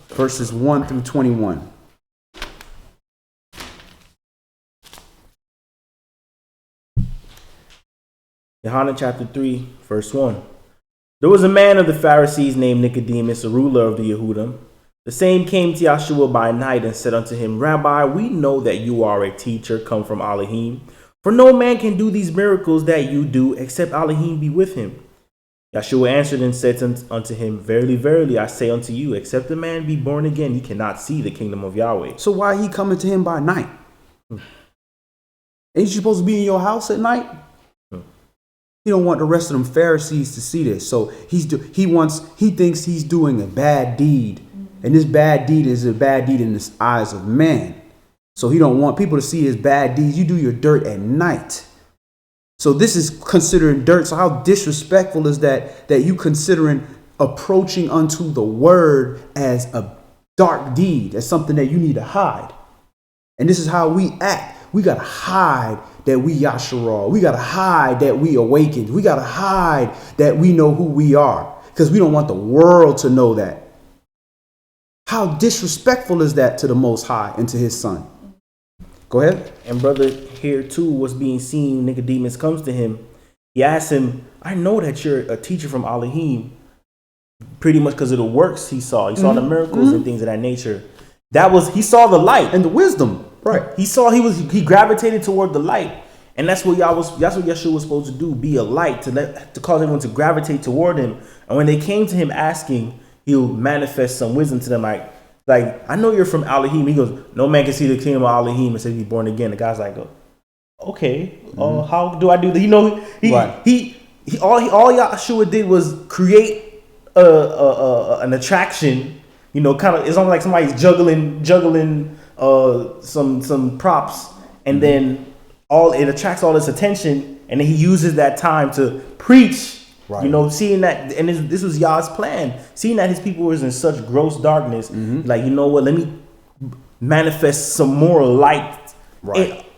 verses 1 through 21. Yohanan chapter 3, verse 1. There was a man of the Pharisees named Nicodemus, a ruler of the Yehudim. The same came to Yahshua by night and said unto him, Rabbi, we know that you are a teacher come from Elohim, for no man can do these miracles that you do except Elohim be with him. Yahshua answered and said unto him, Verily, verily, I say unto you, except a man be born again, he cannot see the kingdom of Yahweh. So why he coming to him by night? Ain't you supposed to be in your house at night? He don't want the rest of them Pharisees to see this. So he thinks he's doing a bad deed. And this bad deed is a bad deed in the eyes of man. So he don't want people to see his bad deeds. You do your dirt at night. So this is considering dirt. So how disrespectful is that you considering approaching unto the word as a dark deed, as something that you need to hide. And this is how we act. We got to hide that we Yasharal. We got to hide that we awakened. We got to hide that we know who we are because we don't want the world to know that. How disrespectful is that to the Most High and to his son? Go ahead. And brother, here too was being seen. Nicodemus comes to him. He asks him, I know that you're a teacher from Elohim, pretty much because of the works he saw. He saw the miracles and things of that nature. He saw the light and the wisdom. Right. He gravitated toward the light. And that's what Yeshua was supposed to do, be a light to cause everyone to gravitate toward him. And when they came to him asking, he'll manifest some wisdom to them, like I know you're from Elohim. He goes, no man can see the kingdom of Elohim and say be born again. The guy's like, okay, how do I do that? All Yeshua did was create an attraction. You know, kind of, it's almost like somebody's juggling some props, and then it attracts all this attention, and then he uses that time to preach. Right. You know, seeing that, and this was Yah's plan, seeing that his people was in such gross darkness, like, you know what, let me manifest some more light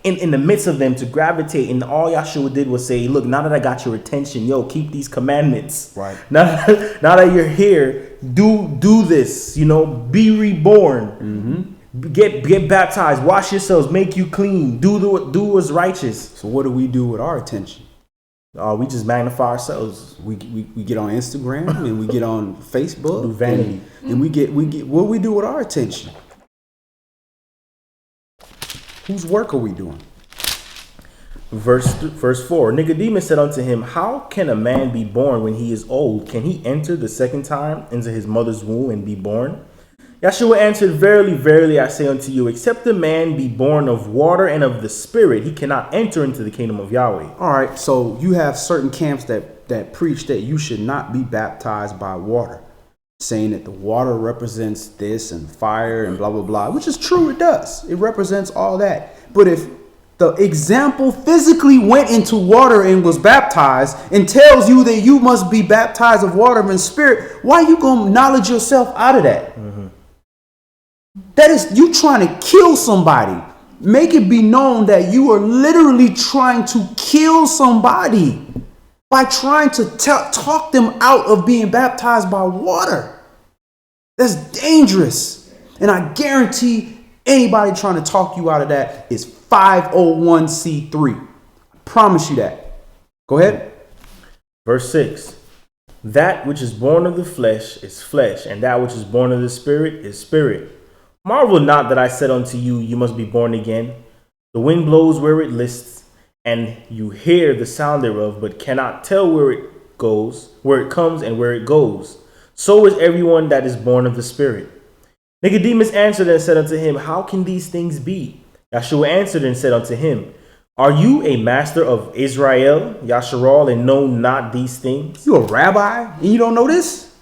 in the midst of them to gravitate. And all Yahshua did was say, look, now that I got your attention, keep these commandments. Right. Now that you're here, do this, you know, be reborn. Get baptized, wash yourselves, make you clean, do what's righteous. So what do we do with our attention? We just magnify ourselves. We get on Instagram and we get on Facebook. Do vanity. And we get what do we do with our attention? Whose work are we doing? Verse 4. Nicodemus said unto him, how can a man be born when he is old? Can he enter the second time into his mother's womb and be born? Yeshua answered, verily, verily, I say unto you, except a man be born of water and of the Spirit, he cannot enter into the kingdom of Yahweh. All right, so you have certain camps that preach that you should not be baptized by water, saying that the water represents this and fire and blah, blah, blah, which is true, it does. It represents all that. But if the example physically went into water and was baptized and tells you that you must be baptized of water and Spirit, why are you going to knowledge yourself out of that? That is, you trying to kill somebody. Make it be known that you are literally trying to kill somebody by trying to talk them out of being baptized by water. That's dangerous. And I guarantee anybody trying to talk you out of that is 501c3. I promise you that. Go ahead. Verse 6. That which is born of the flesh is flesh, and that which is born of the Spirit is spirit. Marvel not that I said unto you, you must be born again. The wind blows where it lists, and you hear the sound thereof, but cannot tell where it comes and where it goes. So is everyone that is born of the Spirit. Nicodemus answered and said unto him, how can these things be? Yeshua answered and said unto him, are you a master of Israel, Yasharal, and know not these things? You a rabbi and you don't know this?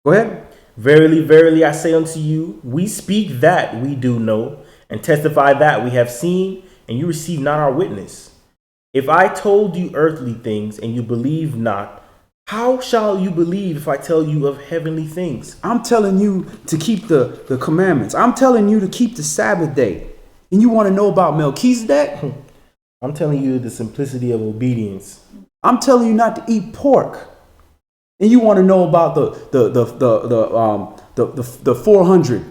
Go ahead. Verily, verily, I say unto you, we speak that we do know, and testify that we have seen, and you receive not our witness. If I told you earthly things, and you believe not, how shall you believe if I tell you of heavenly things? I'm telling you to keep the commandments. I'm telling you to keep the Sabbath day. And you want to know about Melchizedek? I'm telling you the simplicity of obedience. I'm telling you not to eat pork. And you want to know about the 400.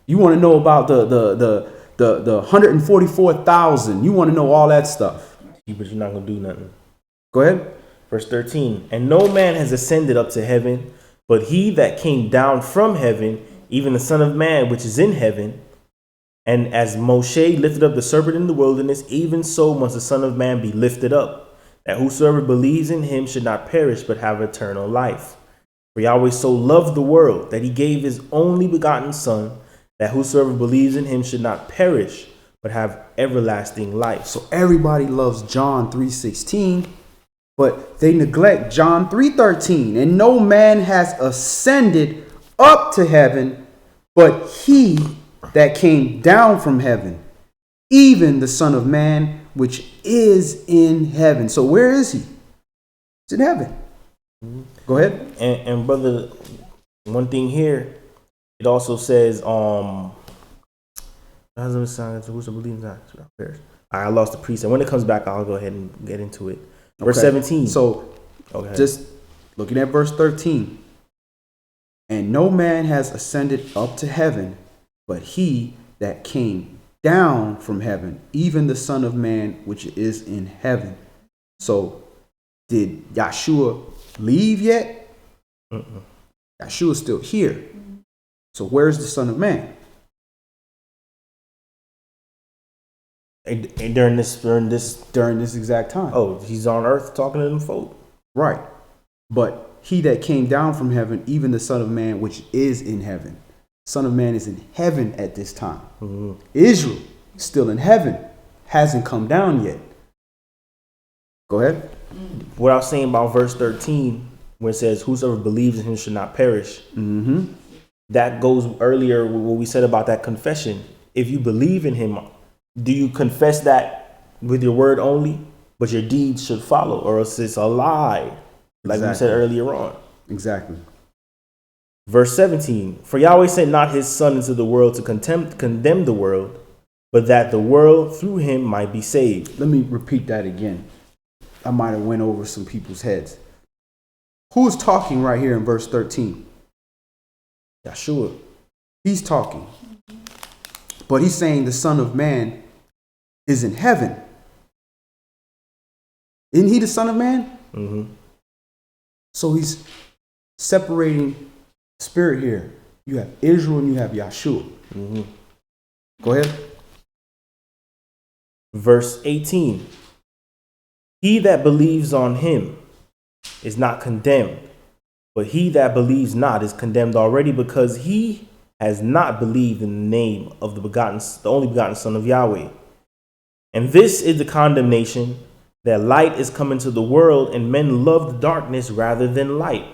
You want to know about the 144,000. You want to know all that stuff. But you're not going to do nothing. Go ahead. Verse 13. And no man has ascended up to heaven, but he that came down from heaven, even the Son of Man, which is in heaven. And as Moshe lifted up the serpent in the wilderness, even so must the Son of Man be lifted up, that whosoever believes in him should not perish, but have eternal life. For Yahweh so loved the world that he gave his only begotten Son, that whosoever believes in him should not perish, but have everlasting life. So everybody loves John 3:16, but they neglect John 3:13. And no man has ascended up to heaven, but he that came down from heaven, even the Son of Man, which is in heaven. So where is he? It's in heaven. Go ahead. And brother, one thing here, it also says, I lost the precept. When it comes back, I'll go ahead and get into it. Verse 17. So just looking at verse 13. And no man has ascended up to heaven, but he that came down from heaven, even the Son of Man, which is in heaven. So did Yeshua leave yet? Yeshua's still here. So where's the Son of Man? And during this exact time. oh, he's on earth talking to them folk. Right. But he that came down from heaven, even the Son of Man, which is in heaven. Son of Man is in heaven at this time. Mm-hmm. Israel still in heaven, hasn't come down yet. Go ahead. What I was saying about verse 13, when it says, whosoever believes in him should not perish. Mm-hmm. That goes earlier with what we said about that confession. If you believe in him, do you confess that with your word only, but your deeds should follow, or else it's a lie, like we said earlier on. Exactly. Verse 17, for Yahweh sent not his son into the world to condemn the world, but that the world through him might be saved. Let me repeat that again. I might have went over some people's heads. Who's talking right here in verse 13? Yahshua. He's talking. But he's saying the Son of Man is in heaven. Isn't he the Son of Man? Mm-hmm. So he's separating spirit here. You have Israel and you have Yahshua. Mm-hmm. Go ahead. Verse 18. He that believes on him is not condemned, but he that believes not is condemned already, because he has not believed in the name of the only begotten Son of Yahweh. And this is the condemnation, that light is come into the world, and men loved darkness rather than light,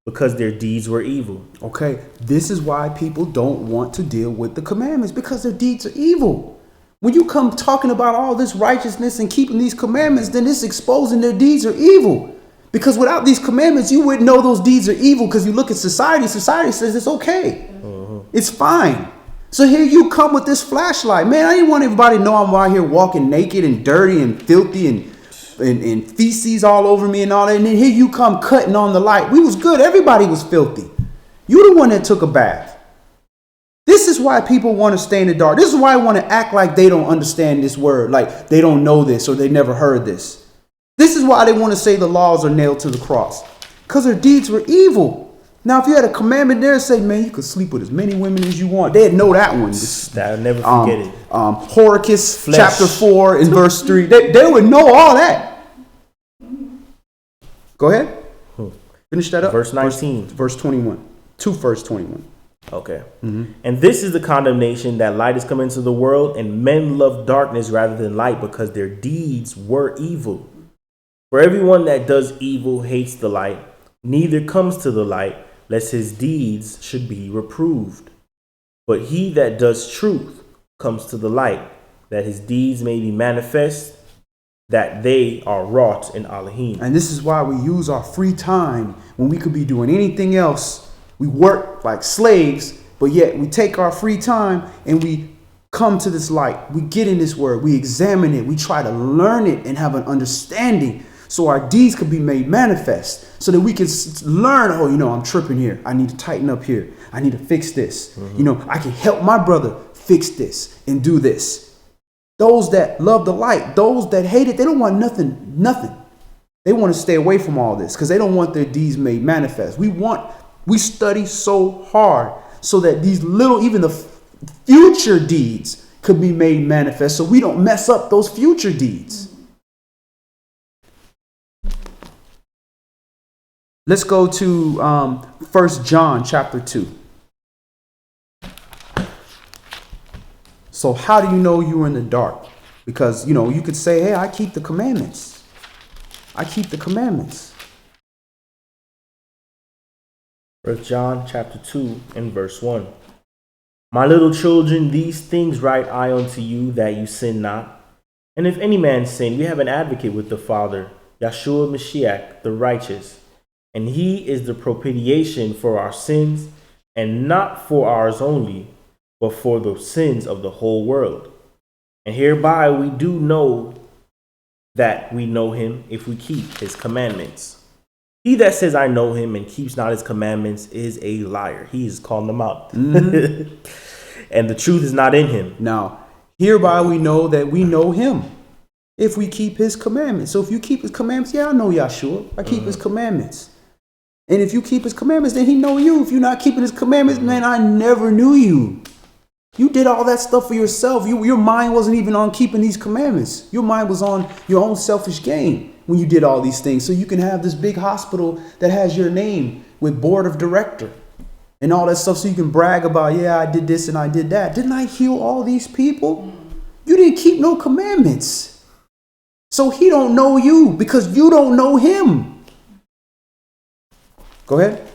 because their deeds were evil. Okay, this is why people don't want to deal with the commandments, because their deeds are evil. When you come talking about all this righteousness and keeping these commandments, then it's exposing their deeds are evil. Because without these commandments, you wouldn't know those deeds are evil, because you look at society. Society says it's okay. It's fine. So here you come with this flashlight. Man, I didn't want everybody to know I'm out here walking naked and dirty and filthy and feces all over me and all that. And then here you come cutting on the light. We was good. Everybody was filthy. You the one that took a bath. This is why people want to stay in the dark. This is why I want to act like they don't understand this word, like they don't know this or they never heard this. This is why they want to say the laws are nailed to the cross, because their deeds were evil. Now, if you had a commandment there, say, man, you could sleep with as many women as you want. They'd know that one. I'll never forget it. Horicus Flesh. chapter 4 and verse 3. They would know all that. Go ahead. Finish that up. Verse 19. Verse 21. To verse 21. Okay. And this is the condemnation, that light is come into the world, and men love darkness rather than light, because their deeds were evil. For everyone that does evil hates the light, neither comes to the light, lest his deeds should be reproved. But he that does truth comes to the light, that his deeds may be manifest, that they are wrought in Elohim. And this is why we use our free time when we could be doing anything else. We work like slaves, but yet we take our free time and we come to this light. We get in this word. We examine it. We try to learn it and have an understanding, so our deeds could be made manifest, so that we can learn, oh, I'm tripping here. I need to tighten up here. I need to fix this. I can help my brother fix this and do this. Those that love the light, those that hate it, they don't want nothing. They want to stay away from all this because they don't want their deeds made manifest. We study so hard so that these even the future deeds could be made manifest, so we don't mess up those future deeds. Let's go to 1 John chapter 2. So how do you know you were in the dark? Because, you could say, hey, I keep the commandments. I keep the commandments. 1 John chapter 2 and verse 1. My little children, these things write I unto you, that you sin not. And if any man sin, we have an advocate with the Father, Yahshua Mashiach, the righteous. And he is the propitiation for our sins, and not for ours only, but for the sins of the whole world. And hereby we do know that we know him, if we keep his commandments. He that says I know him and keeps not his commandments is a liar. He is calling them out. And the truth is not in him. Now, hereby we know that we know him, if we keep his commandments. So if you keep his commandments, I know Yahshua. I keep his commandments. And if you keep his commandments, then he know you. If you're not keeping his commandments, man, I never knew you. You did all that stuff for yourself. Your mind wasn't even on keeping these commandments. Your mind was on your own selfish gain when you did all these things. So you can have this big hospital that has your name with board of director and all that stuff. So you can brag about, yeah, I did this and I did that. Didn't I heal all these people? You didn't keep no commandments. So he don't know you because you don't know him. Go ahead.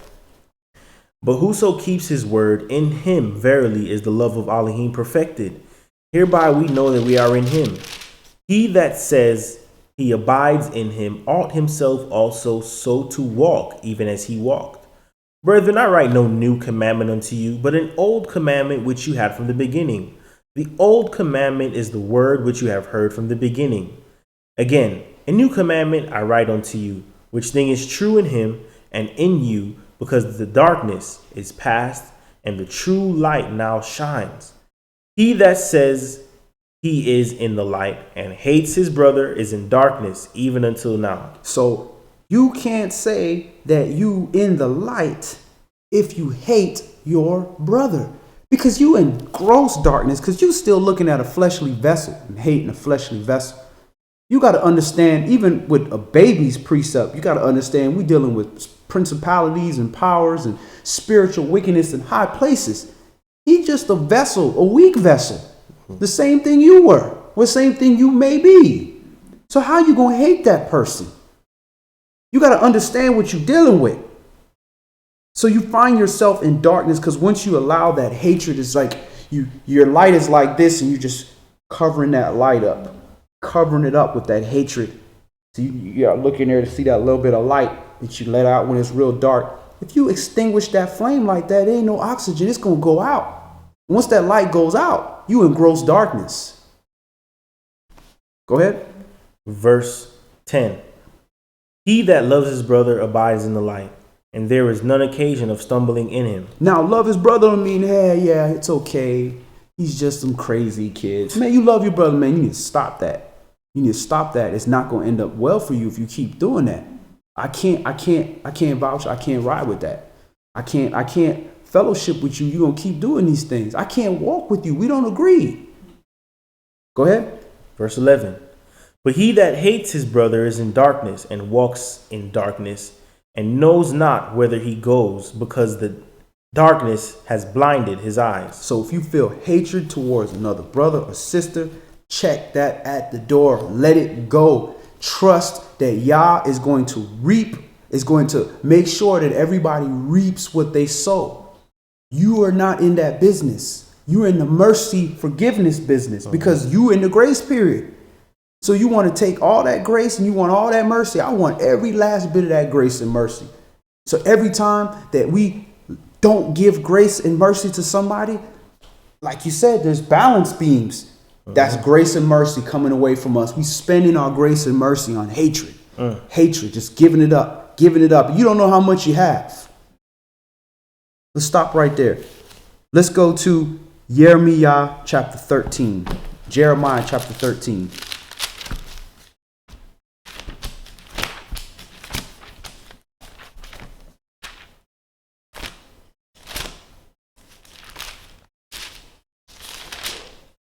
But whoso keeps his word, in him verily is the love of Elohim perfected. Hereby we know that we are in him. He that says he abides in him ought himself also so to walk, even as he walked. Brethren, I write no new commandment unto you, but an old commandment which you had from the beginning. The old commandment is the word which you have heard from the beginning. Again, a new commandment I write unto you, which thing is true in him and in you, because the darkness is past and the true light now shines. He that says he is in the light and hates his brother is in darkness even until now. So you can't say that you in the light if you hate your brother, because you in gross darkness, because you still looking at a fleshly vessel and hating a fleshly vessel. You got to understand, even with a baby's precept, you got to understand we dealing with principalities and powers and spiritual wickedness in high places. He's just a vessel, a weak vessel. The same thing you were, the same thing you may be. So how you going to hate that person? You got to understand what you're dealing with. So you find yourself in darkness because once you allow that hatred, it's like your light is like this and you're just covering that light up. Covering it up with that hatred. So you're looking there to see that little bit of light that you let out when it's real dark. If you extinguish that flame like that, there ain't no oxygen. It's going to go out. Once that light goes out, you in gross darkness. Go ahead. Verse 10. He that loves his brother abides in the light, and there is none occasion of stumbling in him. Now, love his brother don't mean, hey, yeah, it's okay. He's just some crazy kids. Man, you love your brother, man. You need to stop that. You need to stop that. It's not going to end up well for you if you keep doing that. I can't vouch. I can't ride with that. I can't fellowship with you. You're going to keep doing these things. I can't walk with you. We don't agree. Go ahead. Verse 11. But he that hates his brother is in darkness and walks in darkness and knows not whither he goes, because the darkness has blinded his eyes. So if you feel hatred towards another brother or sister, check that at the door. Let it go. Trust that Yah is going to reap, is going to make sure that everybody reaps what they sow. You are not in that business. You're in the mercy forgiveness business because you in the grace period. So you want to take all that grace and you want all that mercy. I want every last bit of that grace and mercy. So every time that we don't give grace and mercy to somebody, like you said, there's balance beams. That's grace and mercy coming away from us. We spending our grace and mercy on hatred. Hatred, just giving it up. You don't know how much you have. Let's stop right there. Let's go to Jeremiah chapter 13. Jeremiah chapter 13.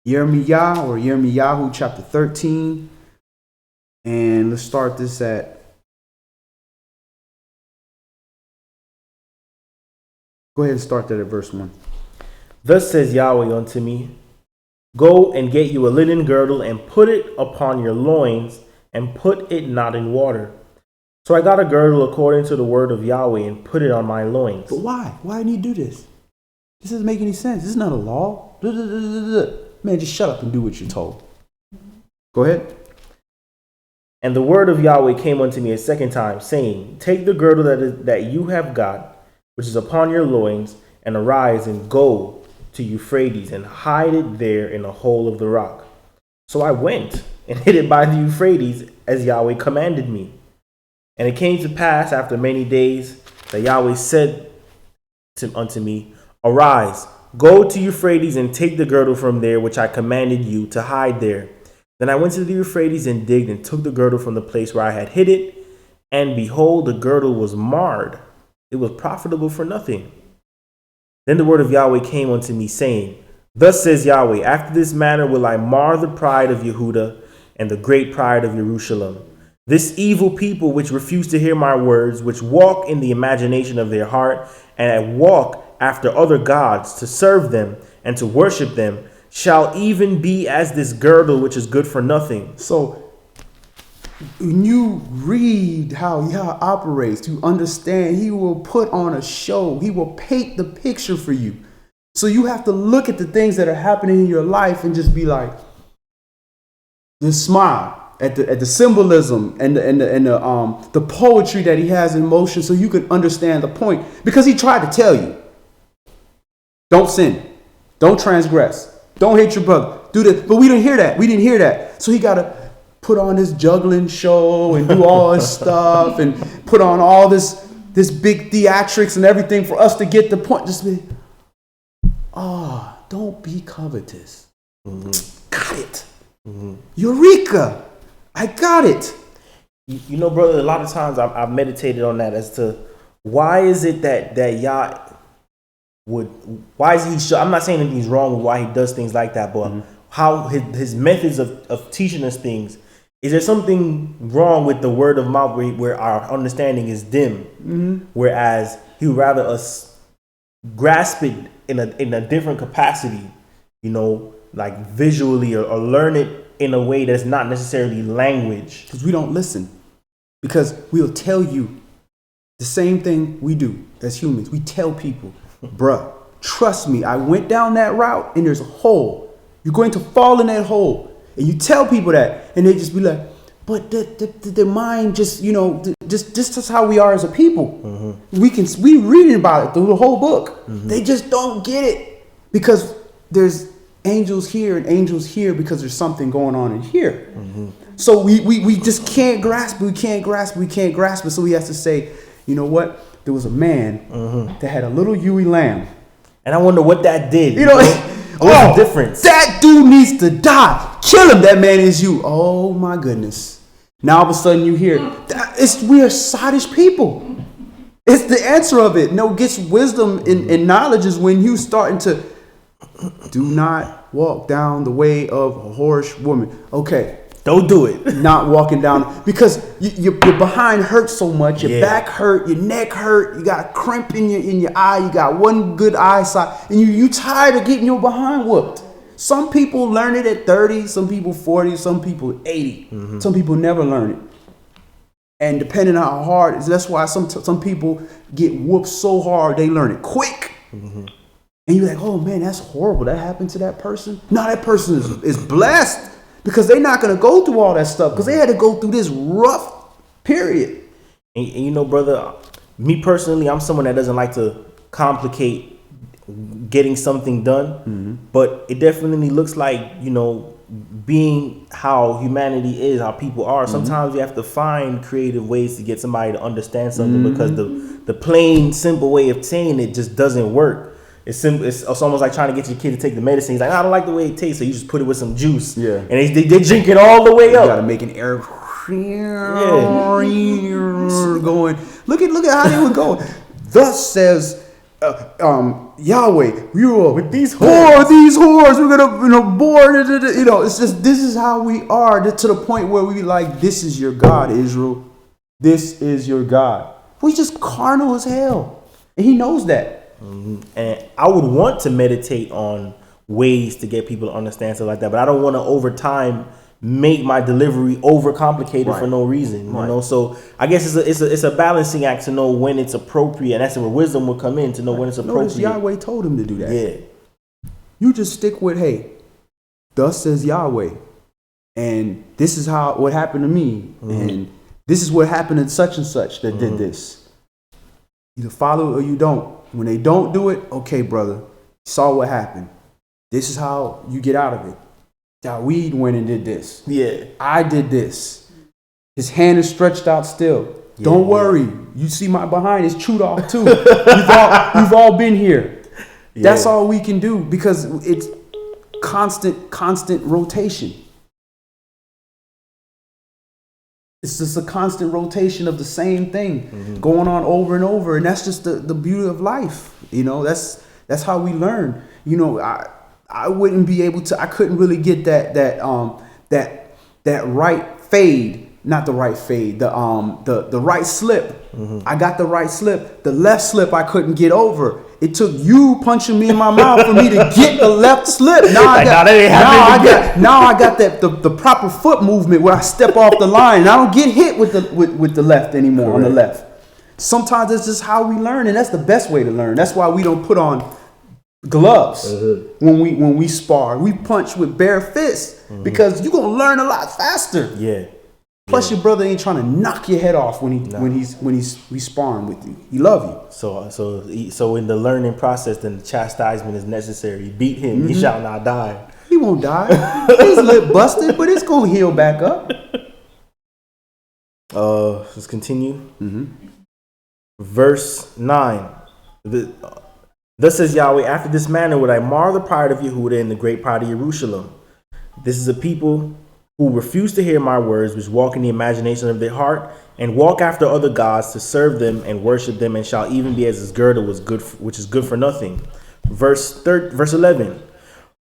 Jeremiah or Yirmiyahu chapter 13. And let's start this at, go ahead and start that at verse 1. Thus says Yahweh unto me, Go and get you a linen girdle and put it upon your loins and put it not in water. So I got a girdle according to the word of Yahweh and put it on my loins. But why? Why didn't he do this? This doesn't make any sense. This is not a law. Man, just shut up and do what you're told. Go ahead. And the word of Yahweh came unto me a second time, saying, Take the girdle that you have got, which is upon your loins, and arise and go to Euphrates, and hide it there in a hole of the rock. So I went and hid it by the Euphrates, as Yahweh commanded me. And it came to pass after many days that Yahweh said unto me, Arise, go to Euphrates, and take the girdle from there, which I commanded you to hide there. Then I went to the Euphrates and digged and took the girdle from the place where I had hid it. And behold, the girdle was marred. It was profitable for nothing. Then the word of Yahweh came unto me, saying, Thus says Yahweh, after this manner will I mar the pride of Yehuda and the great pride of Jerusalem. This evil people which refuse to hear my words, which walk in the imagination of their heart, and walk after other gods to serve them and to worship them, shall even be as this girdle which is good for nothing. So when you read how Yah operates, you understand he will put on a show. He will paint the picture for you. So you have to look at the things that are happening in your life and just be like, just smile at the symbolism and the poetry that he has in motion, so you can understand the point. Because he tried to tell you, don't sin, don't transgress, don't hate your brother, do this. But we didn't hear that. We didn't hear that. So he got to put on this juggling show and do all this stuff and put on all this big theatrics and everything for us to get the point. Just be, don't be covetous. Got it. Eureka. I got it. You know, brother, a lot of times I've meditated on that as to why is it that Yah why is he I'm not saying anything's wrong with why he does things like that, but how his methods of teaching us things. Is there something wrong with the word of mouth where our understanding is dim, whereas he would rather us grasp it in a different capacity, you know, like visually or learn it in a way that's not necessarily language? Because we don't listen. Because we'll tell you the same thing we do as humans. We tell people, bruh, trust me, I went down that route and there's a hole. You're going to fall in that hole. And you tell people that, and they just be like, but the mind just, you know, just that's how we are as a people. We reading about it through the whole book. They just don't get it because there's angels here and angels here because there's something going on in here. So we just can't grasp it. We can't grasp it. So we have to say, you know what? There was a man that had a little ewe lamb. And I wonder what that did. You know, what's the difference? That dude needs to die. Kill him. That man is you. Oh my goodness. Now all of a sudden you hear, we are sottish people. It's the answer of it. No, gets wisdom and knowledge is when you starting to do not walk down the way of a whorish woman. Okay. Don't do it. Not walking down because your behind hurts so much. Your back hurt. Your neck hurt. You got a crimp in your eye. You got one good eyesight, and you tired of getting your behind whooped. Some people learn it at 30. Some people 40. Some people 80. Some people never learn it. And depending on how hard, that's why some people get whooped so hard they learn it quick. And you're like, oh man, that's horrible. That happened to that person. No, that person is blessed. Because they're not going to go through all that stuff. Because they had to go through this rough period. And you know, brother, me personally, I'm someone that doesn't like to complicate getting something done. But it definitely looks like, you know, being how humanity is, how people are. Sometimes you have to find creative ways to get somebody to understand something because the plain, simple way of saying it just doesn't work. It's simple. It's almost like trying to get your kid to take the medicine. He's like, I don't like the way it tastes, so you just put it with some juice. Yeah. And they drink it all the way up. You gotta make an air going. Look at how they were going. Thus says Yahweh, you are with these whores. We're gonna bore. You know, it's just this is how we are to the point where we like, this is your God, Israel. This is your God. We just carnal as hell, and He knows that. And I would want to meditate on ways to get people to understand stuff like that, but I don't want to over time make my delivery overcomplicated for no reason. You know, so I guess it's a balancing act to know when it's appropriate, and that's where wisdom will come in to know when it's appropriate. Notice Yahweh told him to do that. Yeah, you just stick with, hey, thus says Yahweh, and this is what happened to me, and this is what happened in such and such that did this. Either follow it or you don't. When they don't do it, okay, brother, you saw what happened. This is how you get out of it. Daweed went and did this. Yeah. I did this. His hand is stretched out still. Don't worry. You see my behind is chewed off too. We've all been here. That's all we can do because it's constant rotation. It's just a constant rotation of the same thing going on over and over. And that's just the beauty of life. You know, that's how we learn. You know, I wouldn't be able to. I couldn't really get that right fade, not the right fade, the right slip. I got the right slip. The left slip I couldn't get over. It took you punching me in my mouth for me to get the left slip. Now I got that the proper foot movement where I step off the line and I don't get hit with the left anymore. Correct. On the left. Sometimes it's just how we learn, and that's the best way to learn. That's why we don't put on gloves when we spar. We punch with bare fists because you're gonna learn a lot faster. Yeah. Plus, your brother ain't trying to knock your head off when he's sparring with you. He love you. So in the learning process, then the chastisement is necessary. Beat him, he shall not die. He won't die. His lip busted, but it's gonna heal back up. Let's continue. Verse 9. Thus says Yahweh, after this manner would I mar the pride of Yehuda and the great pride of Jerusalem. This is a people who refuse to hear my words, which walk in the imagination of their heart, and walk after other gods to serve them and worship them, and shall even be as his girdle which is good for nothing. Verse 11.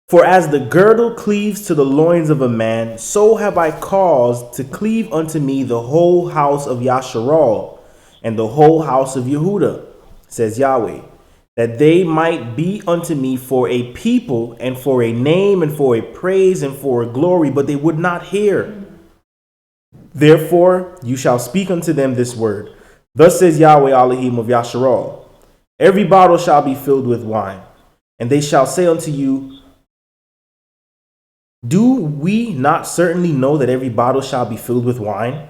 For as the girdle cleaves to the loins of a man, so have I caused to cleave unto me the whole house of Yasharal and the whole house of Yehuda, says Yahweh, that they might be unto me for a people and for a name and for a praise and for a glory, but they would not hear. Therefore you shall speak unto them this word. Thus says Yahweh Elohim of Yasharal, every bottle shall be filled with wine, and they shall say unto you, do we not certainly know that every bottle shall be filled with wine?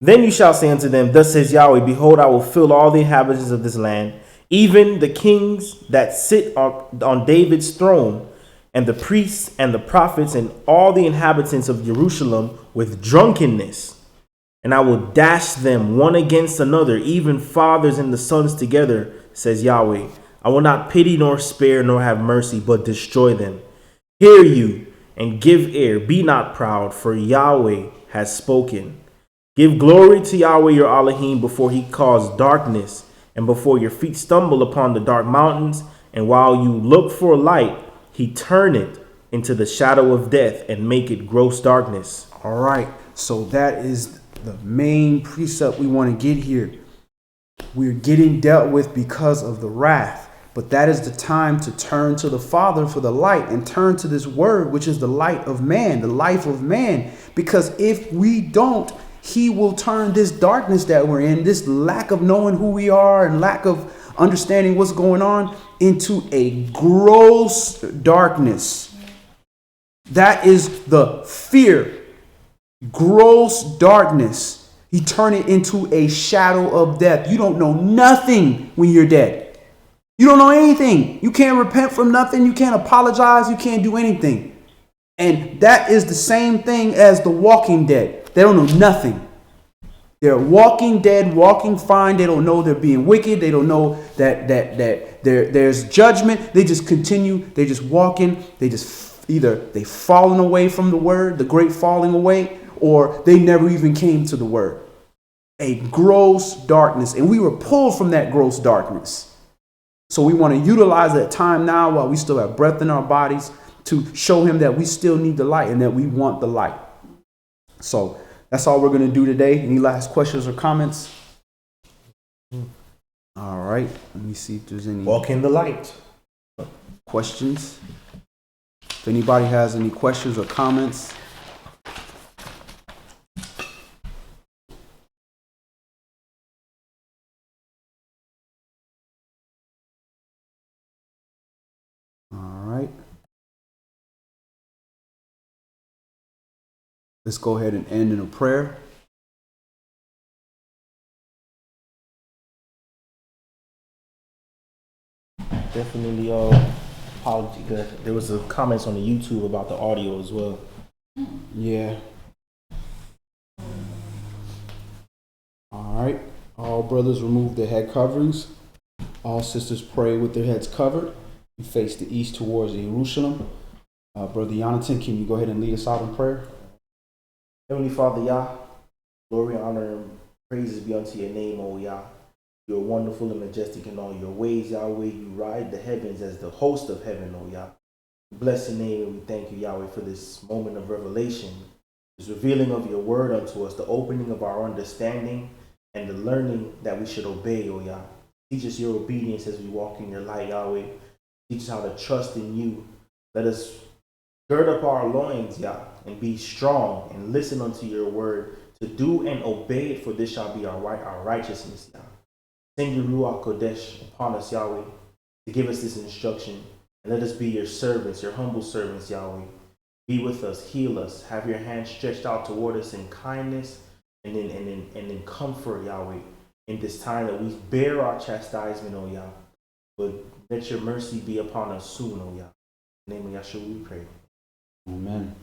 Then you shall say unto them, thus says Yahweh, behold, I will fill all the inhabitants of this land, even the kings that sit on David's throne, and the priests and the prophets and all the inhabitants of Jerusalem with drunkenness. And I will dash them one against another, even fathers and the sons together, says Yahweh. I will not pity nor spare nor have mercy, but destroy them. Hear you and give ear. Be not proud, for Yahweh has spoken. Give glory to Yahweh your Elohim before he caused darkness, and before your feet stumble upon the dark mountains, and while you look for light, he turn it into the shadow of death and make it gross darkness. All right. So that is the main precept we want to get here. We're getting dealt with because of the wrath, but that is the time to turn to the Father for the light and turn to this word, which is the light of man, the life of man. Because if we don't, he will turn this darkness that we're in, this lack of knowing who we are and lack of understanding what's going on, into a gross darkness. That is the fear. Gross darkness. He turned it into a shadow of death. You don't know nothing when you're dead. You don't know anything. You can't repent from nothing. You can't apologize. You can't do anything. And that is the same thing as the walking dead. They don't know nothing. They're walking dead, walking fine. They don't know they're being wicked. They don't know that there's judgment. They just continue. They just walking. They just either they fallen away from the word, the great falling away, or they never even came to the word. A gross darkness. And we were pulled from that gross darkness. So we want to utilize that time now while we still have breath in our bodies to show him that we still need the light and that we want the light. So that's all we're going to do today. Any last questions or comments? All right. Let me see if there's any. Walk in the light. Questions? If anybody has any questions or comments. All right. Let's go ahead and end in a prayer. Definitely apology. There was a comments on the YouTube about the audio as well. Yeah. All right. All brothers remove their head coverings. All sisters pray with their heads covered. We face the east towards Jerusalem. Brother Jonathan, can you go ahead and lead us out in prayer? Heavenly Father, Yah, glory, honor, and praises be unto your name, O Yah. You are wonderful and majestic in all your ways, Yahweh. You ride the heavens as the host of heaven, O Yah. Bless your name, and we thank you, Yahweh, for this moment of revelation, this revealing of your word unto us, the opening of our understanding, and the learning that we should obey, O Yah. Teach us your obedience as we walk in your light, Yahweh. Teach us how to trust in you. Let us gird up our loins, Yah, and be strong and listen unto your word, to do and obey it, for this shall be our righteousness, Yah. Send your Ruach Kodesh upon us, Yahweh, to give us this instruction. And let us be your servants, your humble servants, Yahweh. Be with us, heal us, have your hand stretched out toward us in kindness and in comfort, Yahweh, in this time that we bear our chastisement, O Yah. But let your mercy be upon us soon, O Yah. In the name of Yahshua we pray. Amen.